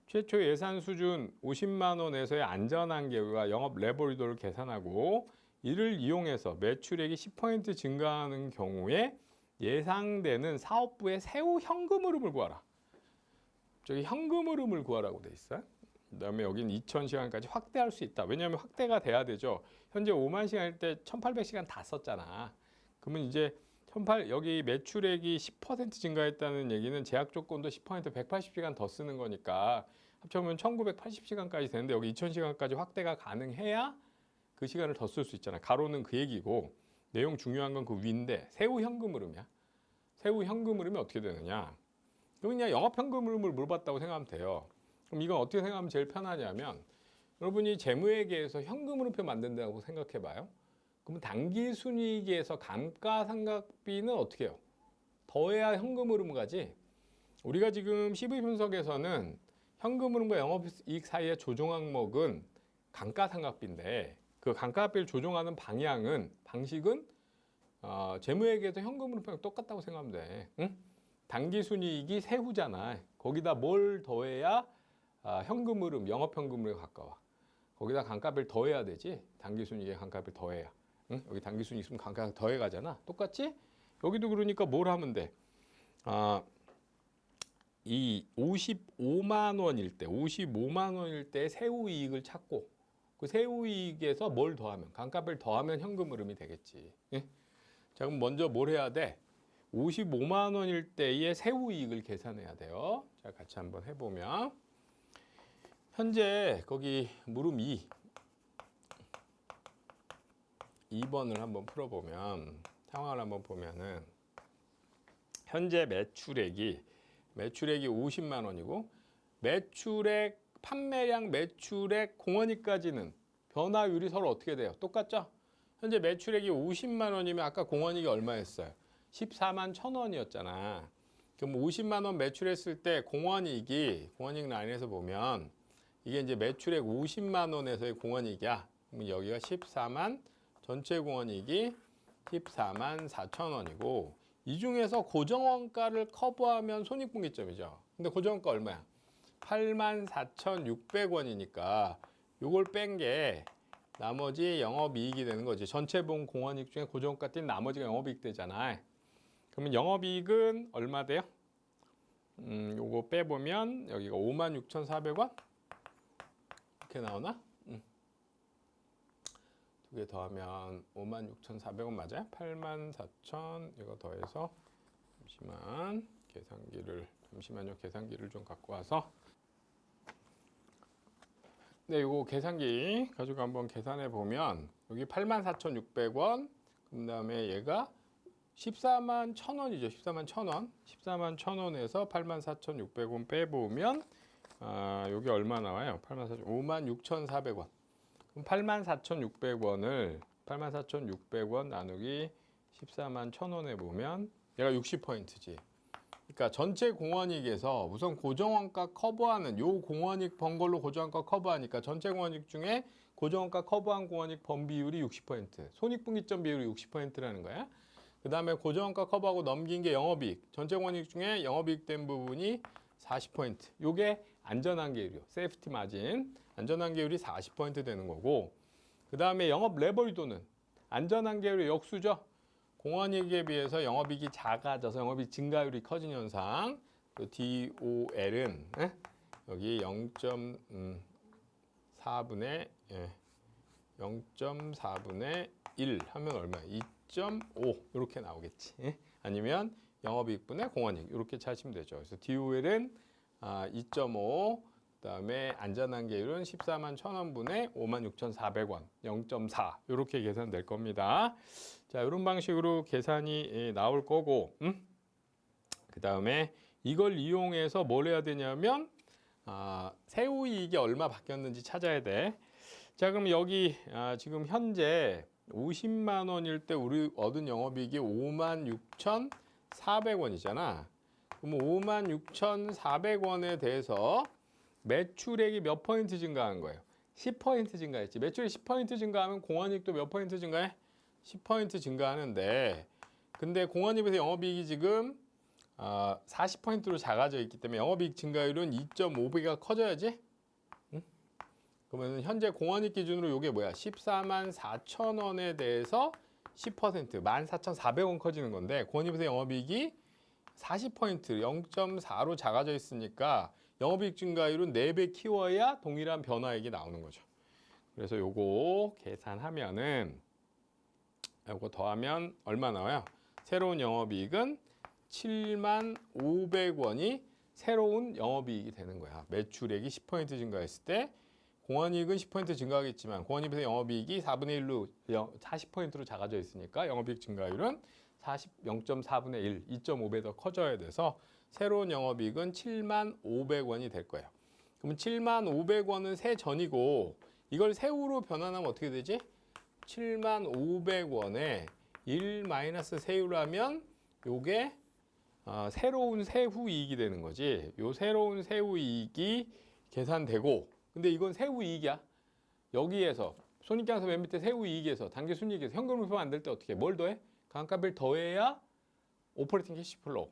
최초 예산 수준 50만 원에서의 안전한계와 영업 레버리더를 계산하고 이를 이용해서 매출액이 10% 증가하는 경우에 예상되는 사업부의 세후 현금 흐름을 구하라. 저기 현금 흐름을 구하라고 돼 있어요. 그다음에 여기는 2,000시간까지 확대할 수 있다. 왜냐하면 확대가 돼야 되죠. 현재 5만 시간일 때 1,800시간 다 썼잖아. 그러면 이제 여기 매출액이 10% 증가했다는 얘기는 제약 조건도 10% 180시간 더 쓰는 거니까 합쳐보면 1,980시간까지 되는데 여기 2,000시간까지 확대가 가능해야 그 시간을 더 쓸 수 있잖아. 가로는 그 얘기고 내용 중요한 건 그 위인데 세후 현금 흐름이야. 세후 현금 흐름이 어떻게 되느냐. 그럼 그냥 영업 현금 흐름을 물어봤다고 생각하면 돼요. 그럼 이건 어떻게 생각하면 제일 편하냐면 여러분이 재무회계에서 현금 흐름표 만든다고 생각해 봐요. 그럼 당기순이익에서 감가상각비는 어떻게 해요? 더해야 현금 흐름 가지. 우리가 지금 CV 분석에서는 현금 흐름과 영업이익 사이의 조정 항목은 감가상각비인데 그 감가상각비를 조정하는 방식은 재무회계에서 현금 흐름표랑 똑같다고 생각하면 돼. 응? 당기순이익이 세후잖아. 거기다 뭘 더해야 현금 흐름, 영업 현금 흐름에 가까워. 거기다 감가비를 더해야 되지. 당기순이익에 감가비를 더해야. 응? 여기 당기순이익 있으면 감가 더해 가잖아. 똑같지? 여기도 그러니까 뭘 하면 돼? 이 55만 원일 때 세후 이익을 찾고 그 세후 이익에서 뭘 더하면 감가비를 더하면 현금 흐름이 되겠지. 예? 자, 그럼 먼저 뭘 해야 돼? 55만 원일 때의 세후 이익을 계산해야 돼요. 자, 같이 한번 해보면 현재 거기 물음 2번을 한번 풀어보면 상황을 한번 보면은 현재 매출액이 50만 원이고 매출액, 판매량, 매출액, 공원이익까지는 변화율이 서로 어떻게 돼요? 똑같죠? 현재 매출액이 50만 원이면 아까 공원이익이 얼마였어요? 14만 1,000원이었잖아. 그럼 50만 원 매출했을 때 공원이익 라인에서 보면 이게 이제 매출액 50만 원에서의 공원이익이야. 그럼 여기가 14만 전체 공원이익이 14만 4천 원이고 이 중에서 고정원가를 커버하면 손익분기점이죠. 근데 고정원가 얼마야? 84,600원이니까 요걸 뺀 게 나머지 영업이익이 되는 거지. 전체 본 공원이익 중에 고정원가 뛴 나머지가 영업이익 되잖아. 그러면 영업이익은 얼마 돼요? 요거 빼보면 여기가 56,400원? 이렇게 나오나? 두 개 더하면 56,400원 맞아요? 84,000 이거 더해서 잠시만요. 계산기를 좀 갖고 와서 네, 요거 계산기 가지고 한번 계산해 보면 여기 84,600원 그 다음에 얘가 14만 1,000원이죠. 14만 1,000원 14만 1,000원에서 84,600원 빼보면 여기 얼마 나와요? 56,400원 그럼 84,600원 나누기 14만 1,000원에 보면 얘가 60%지. 그러니까 전체 공원이익에서 우선 고정원가 커버하는 요 공원이익 번 걸로 고정원가 커버하니까 전체 공원이익 중에 고정원가 커버한 공원이익 번 비율이 60%, 손익분기점 비율이 60%라는 거야. 그 다음에 고정원가 커버하고 넘긴 게 영업이익, 전체 공원이익 중에 영업이익 된 부분이 40%. 요게 안전한계율이요. 세이프티 마진. 안전한계율이 40% 되는 거고 그 다음에 영업 레버리도는 안전한계율의 역수죠. 공원이익에 비해서 영업이익이 작아져서 영업이익 증가율이 커진 현상. 그 DOL은 여기 0.4분의 1 하면 얼마야? 2.5 이렇게 나오겠지. 아니면 영업이익분의 공원이익 이렇게 찾으시면 되죠. 그래서 DOL은 2.5 그다음에 안전한계율은 14만 1,000원분의 56,400원 0.4 이렇게 계산될 겁니다. 자, 이런 방식으로 계산이 나올 거고 그다음에 이걸 이용해서 뭘 해야 되냐면 세후 이익이 얼마 바뀌었는지 찾아야 돼. 자, 그럼 여기 지금 현재 50만 원일 때 우리 얻은 영업이익이 56,400원이잖아. 그럼 56,400원에 대해서 매출액이 몇 퍼센트 증가한 거예요? 10% 증가했지. 매출이 10% 증가하면 공원이익도 몇 퍼센트 증가해? 10% 증가하는데 근데 공원이익에서 영업이익이 지금 40%로 작아져 있기 때문에 영업이익 증가율은 2.5배가 커져야지. 응? 그러면 현재 공원이익 기준으로 이게 뭐야? 14만 4천 원에 대해서 10% 14,400원 커지는 건데 공원이익에서 영업이익이 40% 0.4로 작아져 있으니까 영업이익 증가율은 4배 키워야 동일한 변화액이 나오는 거죠. 그래서 요거 계산하면은 요거 더하면 얼마 나와요? 새로운 영업이익은 7만 500원이 새로운 영업이익이 되는 거야. 매출액이 10% 증가했을 때 공원이익은 10% 증가하겠지만 공원이익에서 영업이익이 4분의 1로 40%로 작아져 있으니까 영업이익 증가율은 0.4분의 1, 2.5배 더 커져야 돼서 새로운 영업이익은 7만 500원이 될 거예요. 그러면 7만 500원은 세 전이고 이걸 세후로 변환하면 어떻게 되지? 7만 500원에 1 마이너스 세후라면 요게 새로운 세후 이익이 되는 거지. 요 새로운 세후 이익이 계산되고 근데 이건 세후 이익이야. 여기에서 손익계산서 맨 밑에 세후 이익에서 단기 순이익에서 현금으로 만들 때 어떻게 뭘 더해? 감가비를 더해야 오퍼레이팅 캐시플로우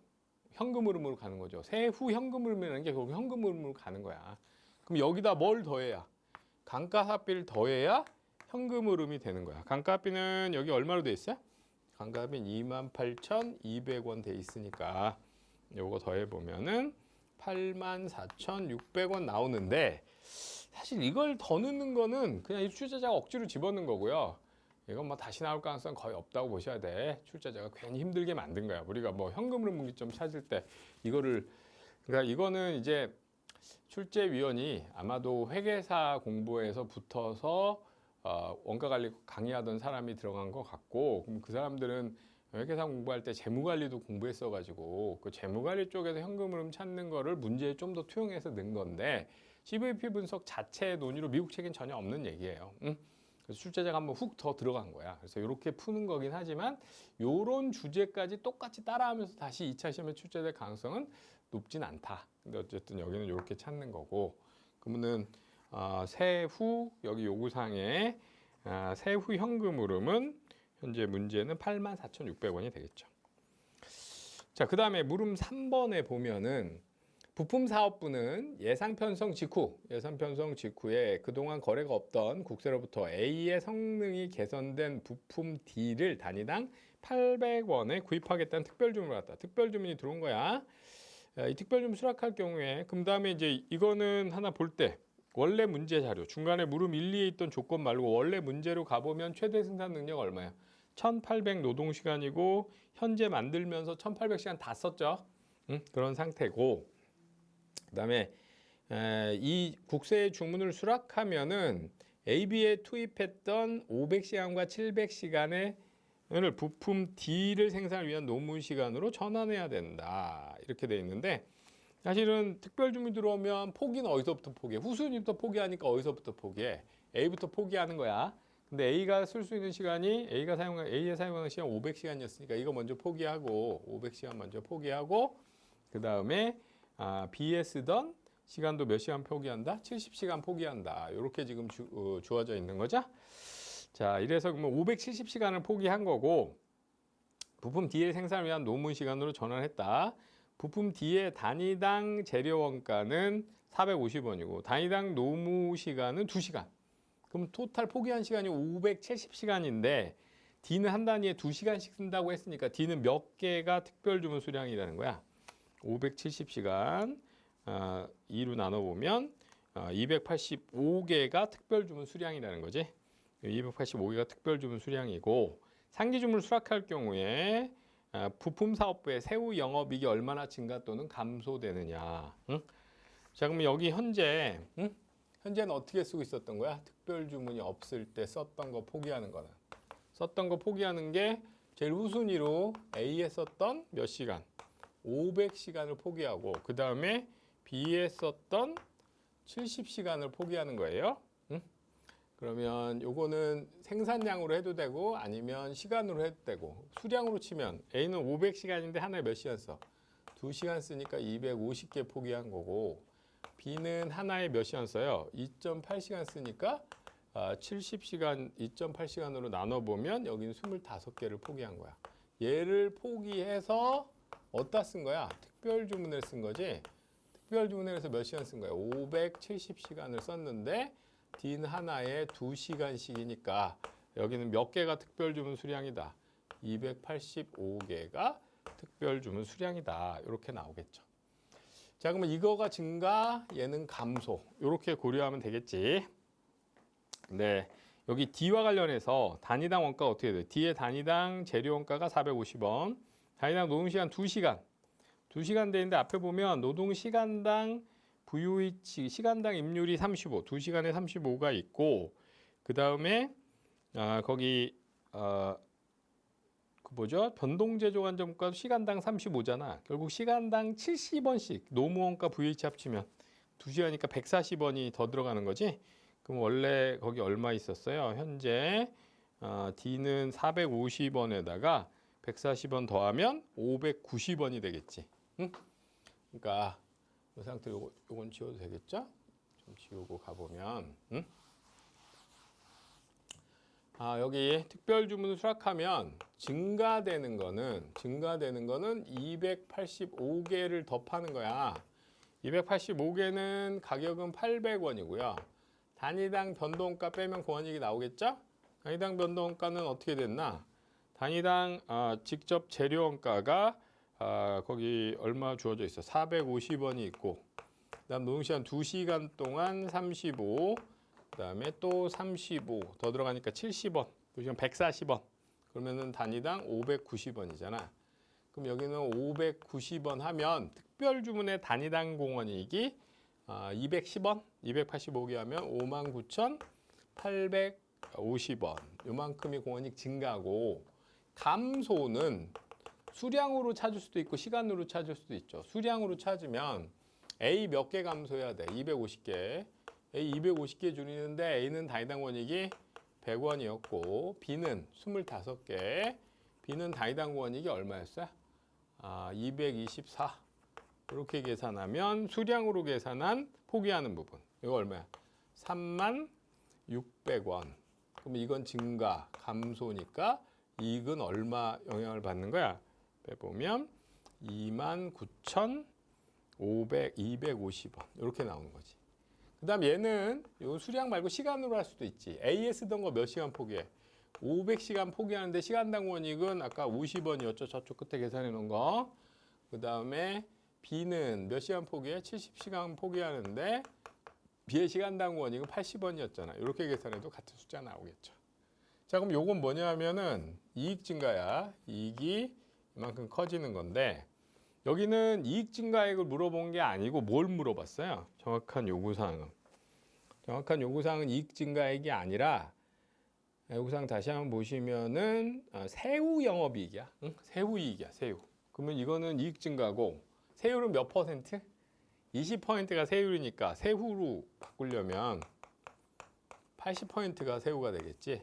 현금 흐름으로 가는 거죠. 세후 현금 흐름이라는 게 결국 현금 흐름으로 가는 거야. 그럼 여기다 뭘 더해야? 감가비를 더해야 현금 흐름이 되는 거야. 감가비는 여기 얼마로 돼 있어요? 감가비는 28,200원 돼 있으니까 요거 더해 보면은 84,600원 나오는데 사실 이걸 더 넣는 거는 그냥 이 출제자가 억지로 집어넣은 거고요. 이건 뭐 다시 나올 가능성 거의 없다고 보셔야 돼. 출제자가 괜히 힘들게 만든 거야. 우리가 뭐 현금 흐름 분기점 찾을 때 이거를 그러니까 이거는 이제 출제위원이 아마도 회계사 공부에서 붙어서 원가관리 강의하던 사람이 들어간 것 같고 그럼 그 사람들은 회계사 공부할 때 재무관리도 공부했어가지고 그 재무관리 쪽에서 현금 흐름 찾는 거를 문제에 좀 더 투영해서 넣은 건데 CVP 분석 자체의 논의로 미국 책엔 전혀 없는 얘기예요. 그래서 출제자가 한번 훅 더 들어간 거야. 그래서 이렇게 푸는 거긴 하지만 이런 주제까지 똑같이 따라하면서 다시 2차 시험에 출제될 가능성은 높진 않다. 근데 어쨌든 여기는 이렇게 찾는 거고 그러면은 세후 여기 요구사항에 세후 현금 흐름은 현재 문제는 84,600원이 되겠죠. 자, 그 다음에 물음 3번에 보면은 부품사업부는 예상 편성 직후에 그동안 거래가 없던 국세로부터 A의 성능이 개선된 부품 D를 단위당 800원에 구입하겠다는 특별주문을 받았다. 특별주문이 들어온 거야. 이 특별주문 수락할 경우에 그 다음에 이제 이거는 하나 볼 때 원래 문제 자료 중간에 물음 1, 2에 있던 조건 말고 원래 문제로 가보면 최대 생산 능력 얼마야? 1800 노동시간이고 현재 만들면서 1800시간 다 썼죠. 그런 상태고 그다음에 이 국세 주문을 수락하면은 AB에 투입했던 500시간과 700시간의 부품 D를 생산을 위한 노무 시간으로 전환해야 된다. 이렇게 돼 있는데 사실은 특별 주문이 들어오면 포기는 어디서부터 포기해? 후순위부터 포기하니까 어디서부터 포기해? A부터 포기하는 거야. 근데 A가 쓸 수 있는 시간이 A에 사용하는 시간 500시간이었으니까 이거 먼저 포기하고 500시간 먼저 포기하고 그 다음에 B에 쓰던 시간도 몇 시간 포기한다? 70시간 포기한다. 이렇게 지금 주어져 있는 거죠. 자, 이래서 그러면 570시간을 포기한 거고 부품 D의 생산을 위한 노무 시간으로 전환했다. 부품 D의 단위당 재료 원가는 450원이고 단위당 노무 시간은 2시간. 그럼 토탈 포기한 시간이 570시간인데 D는 한 단위에 2시간씩 쓴다고 했으니까 D는 몇 개가 특별 주문 수량이라는 거야. 570시간 2로 나눠보면 285개가 특별 주문 수량이라는 거지. 285개가 특별 주문 수량이고 상기 주문을 수락할 경우에 부품 사업부의 세후 영업이익이 얼마나 증가 또는 감소되느냐. 응? 자, 그러면 여기 현재는 어떻게 쓰고 있었던 거야? 특별 주문이 없을 때 썼던 거 포기하는 거는. 썼던 거 포기하는 게 제일 우순위로 A에 썼던 몇 시간? 500시간을 포기하고 그 다음에 B에 썼던 70시간을 포기하는 거예요. 응? 그러면 요거는 생산량으로 해도 되고 아니면 시간으로 해도 되고 수량으로 치면 A는 500시간인데 하나에 몇 시간 써? 2시간 쓰니까 250개 포기한 거고 B는 하나에 몇 시간 써요? 2.8시간 쓰니까 70시간 2.8시간으로 나눠보면 여기는 25개를 포기한 거야. 얘를 포기해서 어디다 쓴 거야? 특별 주문을 쓴 거지. 특별 주문을 해서 몇 시간 쓴 거야? 570시간을 썼는데 D는 하나에 2시간씩이니까 여기는 몇 개가 특별 주문 수량이다? 285개가 특별 주문 수량이다. 이렇게 나오겠죠. 자, 그러면 이거가 증가, 얘는 감소. 이렇게 고려하면 되겠지. 네, 여기 D와 관련해서 단위당 원가가 어떻게 돼? D의 단위당 재료 원가가 450원. 단위당 노동시간 2시간. 2시간 되는데 앞에 보면 노동시간당 VOH, 시간당 임률이 35, 2시간에 35가 있고 그 다음에 거기 그 뭐죠? 변동제조간점가 시간당 35잖아. 결국 시간당 70원씩 노무원가 VH 합치면 2시간이니까 140원이 더 들어가는 거지. 그럼 원래 거기 얼마 있었어요? 현재 D는 450원에다가 140원 더하면 590원이 되겠지. 응? 그러니까 이 상태로 요건 지워도 되겠죠? 좀 지우고 가보면 여기 특별 주문을 수락하면 증가되는 거는 285개를 더 파는 거야. 285개는 가격은 800원이고요. 단위당 변동가 빼면 공원이익이 나오겠죠? 단위당 변동가는 어떻게 됐나? 단위당 직접 재료 원가가 거기 얼마 주어져 있어? 450원이 있고 그다음 노동시간 2시간 동안 35 그다음에 또 35 더 들어가니까 70원 2시간 140원 그러면은 단위당 590원이잖아. 그럼 여기는 590원 하면 특별 주문의 단위당 공원이익이 210원 285개 하면 59,850원 요만큼이 공원이익 증가하고 감소는 수량으로 찾을 수도 있고 시간으로 찾을 수도 있죠. 수량으로 찾으면 A 몇 개 감소해야 돼? 250개. A 250개 줄이는데 A는 단위당 원이익이 100원이었고 B는 25개. B는 단위당 원이익이 얼마였어요? 224. 이렇게 계산하면 수량으로 계산한 포기하는 부분. 이거 얼마야? 36,600원. 그러면 이건 증가, 감소니까 이익은 얼마 영향을 받는 거야? 빼보면 29,250원 이렇게 나오는 거지. 그 다음 얘는 요 수량 말고 시간으로 할 수도 있지. A에 쓰던 거 몇 시간 포기해? 500시간 포기하는데 시간당 원익은 아까 50원이었죠. 저쪽 끝에 계산해 놓은 거. 그 다음에 B는 몇 시간 포기해? 70시간 포기하는데 B의 시간당 원익은 80원이었잖아. 이렇게 계산해도 같은 숫자 나오겠죠. 자, 그럼 요건 뭐냐 하면은 이익 증가야. 이익이 이만큼 커지는 건데 여기는 이익 증가액을 물어본 게 아니고 뭘 물어봤어요? 정확한 요구사항은 이익 증가액이 아니라 요구사항 다시 한번 보시면은 세후 영업이익이야. 응? 세후이익이야. 세후. 그러면 이거는 이익 증가고 세율은 몇 퍼센트? 20%가 세율이니까 세후로 바꾸려면 80%가 세후가 되겠지.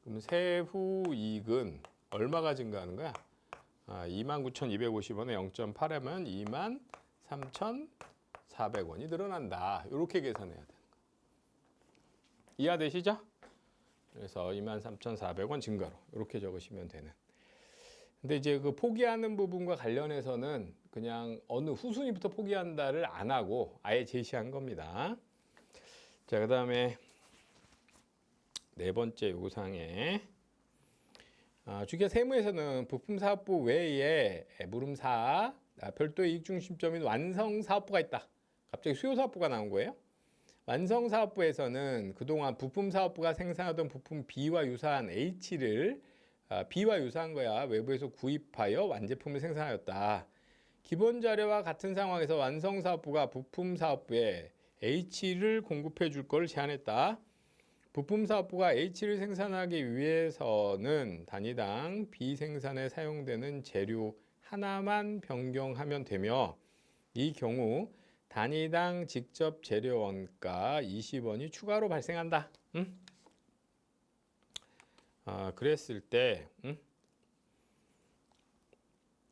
그럼 세후이익은 얼마가 증가하는 거야? 29,250원에 0.8하면 23,400원이 늘어난다. 이렇게 계산해야 되는 거야. 이해되시죠? 그래서 23,400원 증가로 이렇게 적으시면 되는. 근데 이제 그 포기하는 부분과 관련해서는 그냥 어느 후순위부터 포기한다를 안 하고 아예 제시한 겁니다. 자, 그다음에 네 번째 요구사항에 주기자 세무에서는 부품사업부 외에 물음사 별도의 이익중심점인 완성사업부가 있다. 갑자기 수요사업부가 나온 거예요. 완성사업부에서는 그동안 부품사업부가 생산하던 부품 B와 유사한 H를 B와 유사한 거야. 외부에서 구입하여 완제품을 생산하였다. 기본 자료와 같은 상황에서 완성사업부가 부품사업부에 H를 공급해 줄 걸 제안했다. 부품사업부가 H를 생산하기 위해서는 단위당 B 생산에 사용되는 재료 하나만 변경하면 되며 이 경우 단위당 직접 재료 원가 20원이 추가로 발생한다. 그랬을 때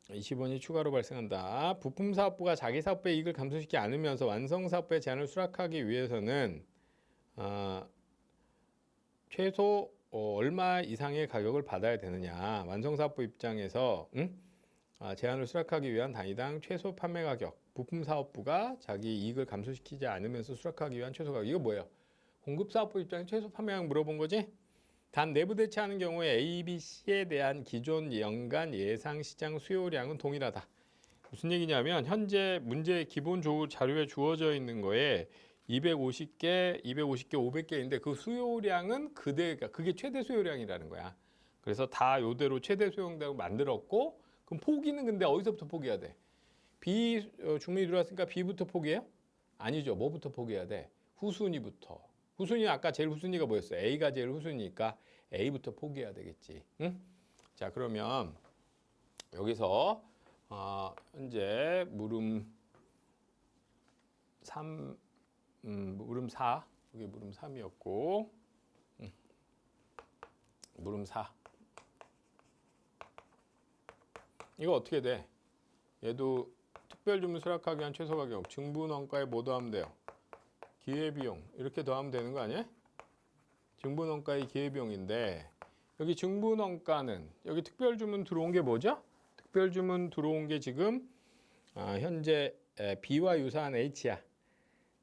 20원이 추가로 발생한다. 부품사업부가 자기 사업부의 이익을 감소시키지 않으면서 완성사업부의 제한을 수락하기 위해서는 최소 얼마 이상의 가격을 받아야 되느냐. 완성사업부 입장에서 제한을 수락하기 위한 단위당 최소 판매 가격. 부품사업부가 자기 이익을 감소시키지 않으면서 수락하기 위한 최소 가격. 이거 뭐예요? 공급사업부 입장에 최소 판매 가격 물어본 거지? 단 내부 대체하는 경우에 A, B, C에 대한 기존 연간 예상 시장 수요량은 동일하다. 무슨 얘기냐면 현재 문제 기본 자료에 주어져 있는 거에 250개, 500개인데 그 수요량은 그게 최대 수요량이라는 거야. 그래서 다 요대로 최대 수요량으로 만들었고 그럼 포기는 근데 어디서부터 포기해야 돼? B 주문이 들어왔으니까 B부터 포기해요? 아니죠. 뭐부터 포기해야 돼? 후순위부터. 후순위 아까 제일 후순위가 뭐였어요? A가 제일 후순위니까 A부터 포기해야 되겠지. 응? 자, 그러면 여기서 현재 물음 3, 물음 4, 여기 물음 3이었고 물음 4. 이거 어떻게 돼? 얘도 특별주문 수락하기 위한 최소 가격, 증부원가에 뭐 더하면 돼요? 기회비용 이렇게 더하면 되는 거 아니야? 증부원가의 기회비용인데 여기 증부원가는 여기 특별주문 들어온 게 뭐죠? 특별주문 들어온 게 지금 현재 B와 유사한 H야.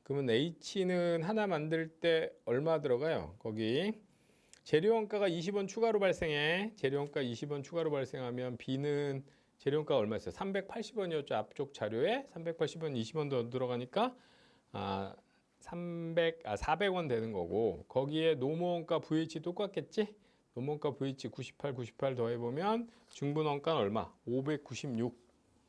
그러면 H는 하나 만들 때 얼마 들어가요? 거기 재료원가가 20원 추가로 발생해. 재료원가 20원 추가로 발생하면 B는 재료원가가 얼마였어요? 380원이었죠. 앞쪽 자료에 380원 20원 더 들어가니까 400원 되는 거고 거기에 노무원가 VH 똑같겠지? 노무원가 VH 98 더해보면 중분원가는 얼마? 596.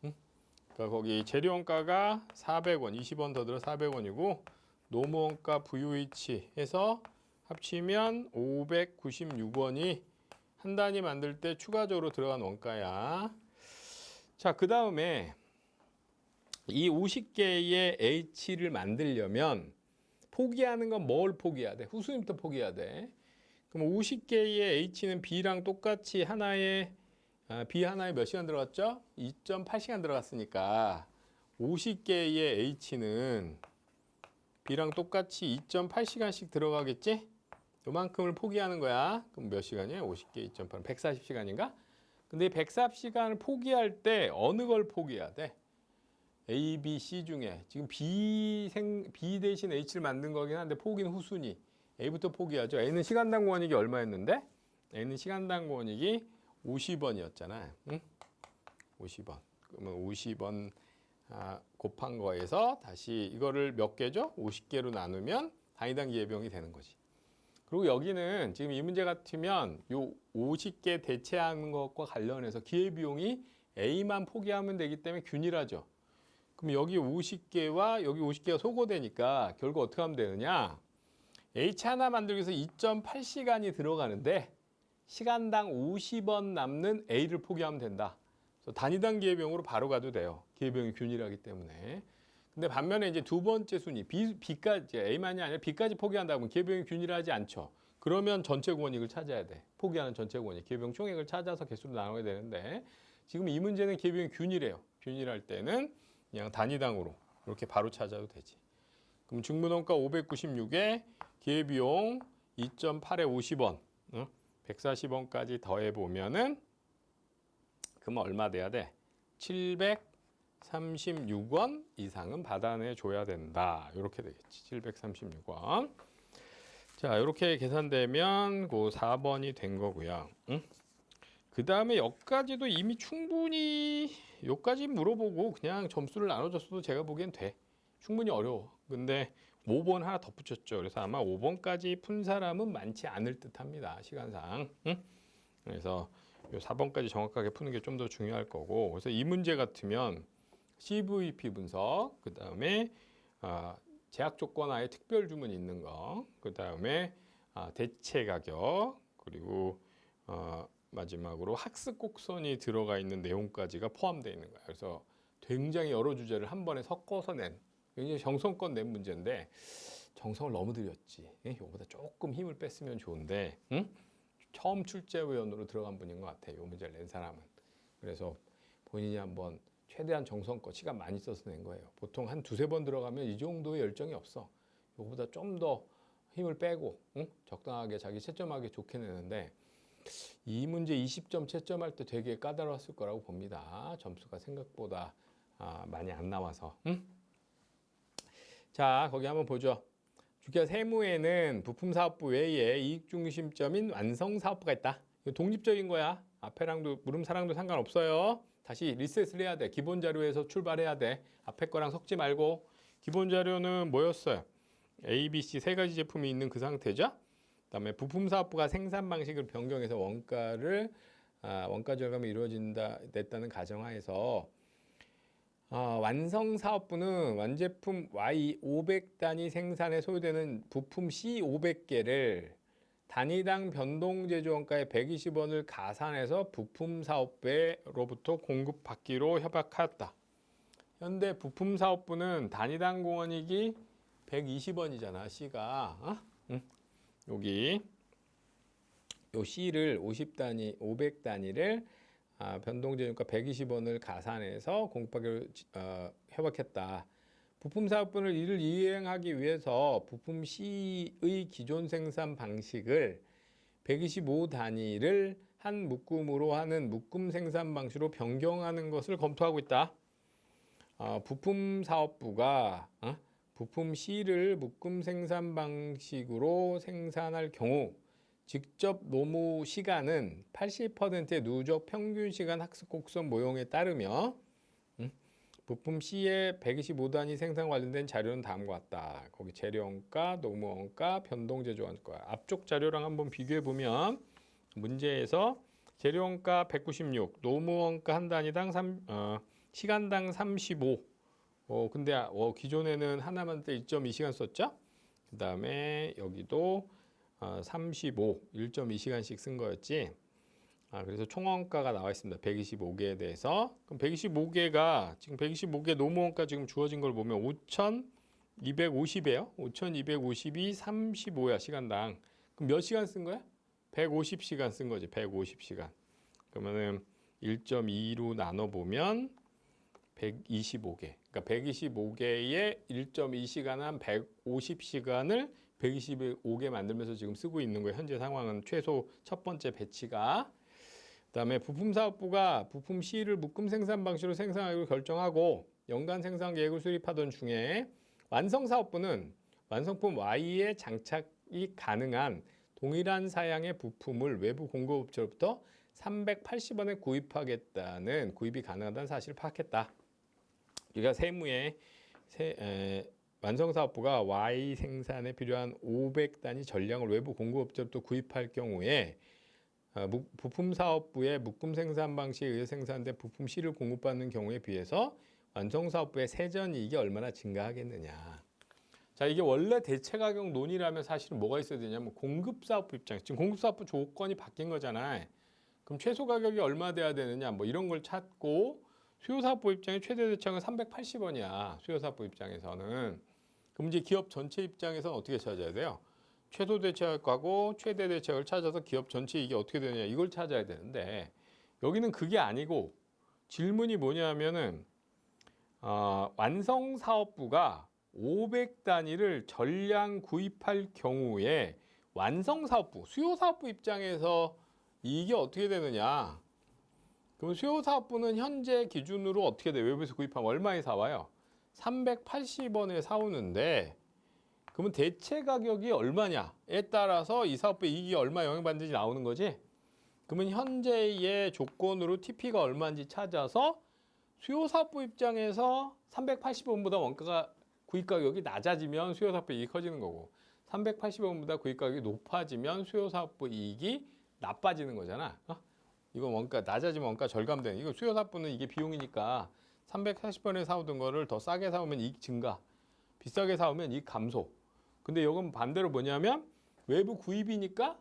그러니까 거기 재료원가가 400원, 20원 더 들어 400원이고 노무원가 VH 해서 합치면 596원이 한 단위 만들 때 추가적으로 들어간 원가야. 자, 그 다음에 이 50개의 H를 만들려면 포기하는 건 뭘 포기해야 돼? 후순위부터 포기해야 돼. 그럼 50개의 H는 B랑 똑같이 B 하나에 몇 시간 들어갔죠? 2.8시간 들어갔으니까 50개의 H는 B랑 똑같이 2.8시간씩 들어가겠지? 요만큼을 포기하는 거야. 그럼 몇 시간이야? 50개 2.8은 140시간인가? 근데 140시간을 포기할 때 어느 걸 포기해야 돼? A, B, C 중에 지금 B 대신 H를 만든 거긴 한데 포기는 후순위. A부터 포기하죠. A는 시간당 원익이 얼마였는데? A는 시간당 원익이 50원이었잖아. 응? 50원. 그러면 50원 곱한 거에서 다시 이거를 몇 개죠? 50개로 나누면 단위당 기회비용이 되는 거지. 그리고 여기는 지금 이 문제 같으면 요 50개 대체하는 것과 관련해서 기회비용이 A만 포기하면 되기 때문에 균일하죠. 그럼 여기 50개와 여기 50개가 소거되니까 결국 어떻게 하면 되느냐? H 하나 만들기 위해서 2.8시간이 들어가는데 시간당 50원 남는 A를 포기하면 된다. 그래서 단위당 기회비용으로 바로 가도 돼요. 기회비용이 균일하기 때문에. 근데 반면에 이제 두 번째 순위 B까지 A만이 아니라 B까지 포기한다면 기회비용이 균일하지 않죠. 그러면 전체 권익을 찾아야 돼. 포기하는 전체 권익, 기회비용 총액을 찾아서 개수로 나눠야 되는데 지금 이 문제는 기회비용이 균일해요. 균일할 때는 그냥 단위당으로 이렇게 바로 찾아도 되지. 그럼 중문원가 596에 기회비용 2.8에 50원, 140원까지 더해보면은 그럼 얼마 돼야 돼? 736원 이상은 받아내 줘야 된다. 이렇게 되겠지. 736원. 자, 이렇게 계산되면 그 4번이 된 거고요. 응? 그 다음에 여기까지도 이미 충분히 여기까지 물어보고 그냥 점수를 나눠줬어도 제가 보기엔 돼. 충분히 어려워. 근데 5번 하나 덧붙였죠. 그래서 아마 5번까지 푼 사람은 많지 않을 듯합니다. 시간상. 응? 그래서 요 4번까지 정확하게 푸는 게 좀 더 중요할 거고. 그래서 이 문제 같으면 CVP 분석, 그 다음에 제약 조건하에 특별 주문이 있는 거, 그 다음에 대체 가격, 그리고 마지막으로 학습 곡선이 들어가 있는 내용까지가 포함되어 있는 거예요. 그래서 굉장히 여러 주제를 한 번에 섞어서 낸 굉장히 정성껏 낸 문제인데 정성을 너무 들였지. 이거보다 조금 힘을 뺐으면 좋은데, 응? 처음 출제위원으로 들어간 분인 것 같아요. 이 문제를 낸 사람은. 그래서 본인이 한번 최대한 정성껏 시간 많이 써서 낸 거예요. 보통 한 두세 번 들어가면 이 정도의 열정이 없어. 이거보다 좀 더 힘을 빼고 응? 적당하게 자기 채점하기 좋게 내는데 이 문제 20점 채점할 때 되게 까다로웠을 거라고 봅니다. 점수가 생각보다 많이 안 나와서. 응? 자, 거기 한번 보죠. 주기화 세무에는 부품사업부 외에 이익중심점인 완성사업부가 있다. 이거 독립적인 거야. 앞에랑도 물음사랑도 상관없어요. 다시 리셋을 해야 돼. 기본 자료에서 출발해야 돼. 앞에 거랑 섞지 말고. 기본 자료는 뭐였어요? A, B, C 세 가지 제품이 있는 그 상태죠. 그다음에 부품사업부가 생산 방식을 변경해서 원가 절감이 됐다는 가정하에서 완성사업부는 완제품 Y 500단위 생산에 소요되는 부품 C 500개를 단위당 변동제조원가의 120원을 가산해서 부품사업부로부터 공급받기로 협약하였다. 현재 부품사업부는 단위당 공원익이 120원이잖아. C가. 여기 요 C를 500단위를 변동제조가 120원을 가산해서 공급하기로 협약했다. 부품사업부는 이를 이행하기 위해서 부품 C의 기존 생산 방식을 125단위를 한 묶음으로 하는 묶음 생산 방식으로 변경하는 것을 검토하고 있다. 부품사업부가 부품 C를 묶음 생산 방식으로 생산할 경우 직접 노무 시간은 80%의 누적 평균 시간 학습 곡선 모형에 따르며 부품 C의 125단위 생산 관련된 자료는 다음과 같다. 거기 재료원가, 노무원가, 변동제조원가. 앞쪽 자료랑 한번 비교해 보면 문제에서 재료원가 196, 노무원가 한 단위당 시간당 35. 근데 기존에는 하나만 때 1.2시간 썼죠? 그 다음에 여기도 35, 1.2시간씩 쓴 거였지. 그래서 총원가가 나와 있습니다. 125개에 대해서. 그럼 125개가 지금 125개 노무원가 지금 주어진 걸 보면 5,250이에요. 5,250이 35야, 시간당. 그럼 몇 시간 쓴 거야? 150시간 쓴 거지. 150시간. 그러면은 1.2로 나눠 보면 125개. 그러니까 125개의 1.2시간 한 150시간을 125개 만들면서 지금 쓰고 있는 거예요. 현재 상황은 최소 첫 번째 배치가. 그다음에 부품사업부가 부품 C를 묶음 생산 방식으로 생산하기로 결정하고 연간 생산 계획을 수립하던 중에 완성사업부는 완성품 Y에 장착이 가능한 동일한 사양의 부품을 외부 공급업체로부터 380원에 구입이 가능하다는 사실을 파악했다. 우리가 세무에 완성사업부가 Y 생산에 필요한 500단위 전량을 외부 공급업체로부터 구입할 경우에 부품사업부의 묶음 생산 방식에 의해 생산된 부품 C를 공급받는 경우에 비해서 완성사업부의 세전이익이 얼마나 증가하겠느냐. 자, 이게 원래 대체가격 논의라면 사실은 뭐가 있어야 되냐면 공급사업부 입장. 지금 공급사업부 조건이 바뀐 거잖아요. 그럼 최소 가격이 얼마 돼야 되느냐 뭐 이런 걸 찾고 수요사업부 입장에 최대 대체가격은 380원이야. 수요사업부 입장에서는. 그럼 이제 기업 전체 입장에서는 어떻게 찾아야 돼요? 최소 대체가격하고 최대 대체가격을 찾아서 기업 전체 이게 어떻게 되느냐 이걸 찾아야 되는데 여기는 그게 아니고 질문이 뭐냐면은 완성사업부가 500단위를 전량 구입할 경우에 완성사업부, 수요사업부 입장에서 이게 어떻게 되느냐? 그럼 수요사업부는 현재 기준으로 어떻게 돼? 외부에서 구입하면 얼마에 사와요? 380원에 사오는데 그러면 대체 가격이 얼마냐에 따라서 이 사업부의 이익이 얼마 영향받는지 나오는 거지? 그러면 현재의 조건으로 TP가 얼마인지 찾아서 수요사업부 입장에서 380원보다 원가가 구입가격이 낮아지면 수요사업부 이익이 커지는 거고 380원보다 구입가격이 높아지면 수요사업부 이익이 나빠지는 거잖아. 이건 원가 낮아지면 원가 절감되는. 이거 수요사업부는 이게 비용이니까 340원에 사오던 거를 더 싸게 사오면 이익 증가, 비싸게 사오면 이익 감소. 근데 이건 반대로 뭐냐면 외부 구입이니까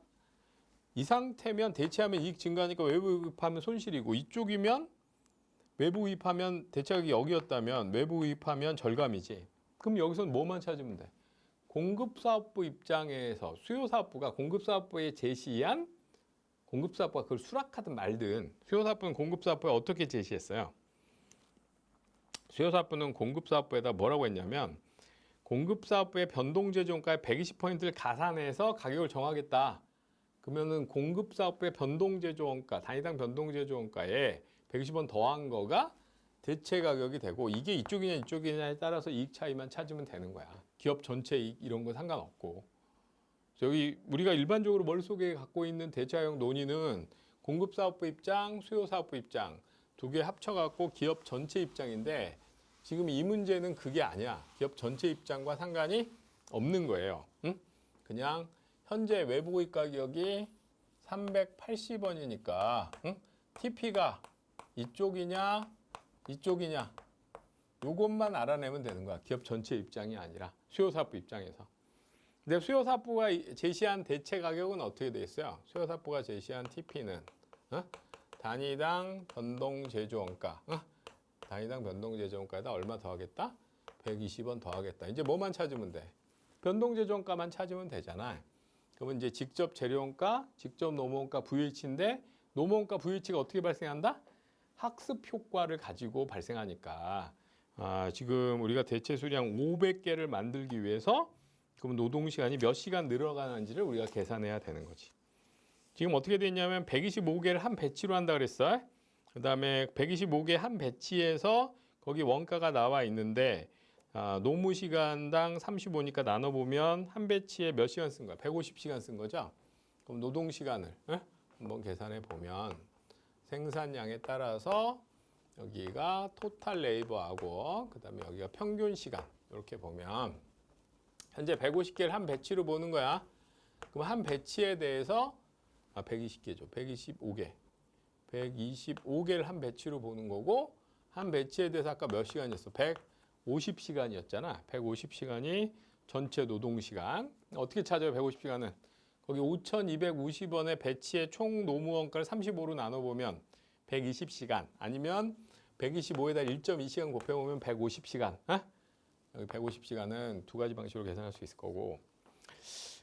이 상태면 대체하면 이익 증가하니까 외부 구입하면 손실이고 이쪽이면 외부 구입하면 대체가격이 여기였다면 외부 구입하면 절감이지. 그럼 여기서는 뭐만 찾으면 돼? 공급사업부 입장에서 수요사업부가 공급사업부에 제시한 공급사업부가 그걸 수락하든 말든 수요사업부는 공급사업부에 어떻게 제시했어요? 수요사업부는 공급사업부에다 뭐라고 했냐면 공급사업부의 변동제조원가의 120%를 가산해서 가격을 정하겠다. 그러면은 공급사업부의 변동제조원가, 단위당 변동제조원가에 120원 더한 거가 대체 가격이 되고 이게 이쪽이냐 이쪽이냐에 따라서 이익 차이만 찾으면 되는 거야. 기업 전체 이익 이런 거 상관없고. 여기 우리가 일반적으로 머릿속에 갖고 있는 대체가격 논의는 공급사업부 입장, 수요사업부 입장 두 개 합쳐갖고 기업 전체 입장인데 지금 이 문제는 그게 아니야. 기업 전체 입장과 상관이 없는 거예요. 응? 그냥 현재 외부 구입 가격이 380원이니까 응? TP가 이쪽이냐 이쪽이냐 요것만 알아내면 되는 거야. 기업 전체 입장이 아니라 수요사업부 입장에서. 근데 수요사업부가 제시한 대체 가격은 어떻게 돼 있어요? 수요사업부가 제시한 TP는 단위당 변동제조원가 단위당 변동제조원가에다 얼마 더하겠다? 120원 더하겠다. 이제 뭐만 찾으면 돼? 변동제조원가만 찾으면 되잖아. 그러면 이제 직접 재료원가, 직접 노무원가 VH인데 노무원가 VH가 어떻게 발생한다? 학습 효과를 가지고 발생하니까 지금 우리가 대체 수량 500개를 만들기 위해서 그럼 노동시간이 몇 시간 늘어가는지를 우리가 계산해야 되는 거지. 지금 어떻게 됐냐면 125개를 한 배치로 한다 그랬어. 그 다음에 125개 한 배치에서 거기 원가가 나와 있는데 노무시간당 35니까 나눠보면 한 배치에 몇 시간 쓴 거야? 150시간 쓴 거죠? 그럼 노동시간을 한번 계산해 보면 생산량에 따라서 여기가 토탈 레이버하고 그 다음에 여기가 평균 시간 이렇게 보면 현재 150개를 한 배치로 보는 거야. 그럼 한 배치에 대해서 120개죠. 125개. 125개를 한 배치로 보는 거고 한 배치에 대해서 아까 몇 시간이었어? 150시간이었잖아. 150시간이 전체 노동시간. 어떻게 찾아요? 150시간은. 거기 5,250원의 배치의 총 노무원가를 35로 나눠보면 120시간 아니면 125에다 1.2시간 곱해보면 150시간. 여기 150시간은 두 가지 방식으로 계산할 수 있을 거고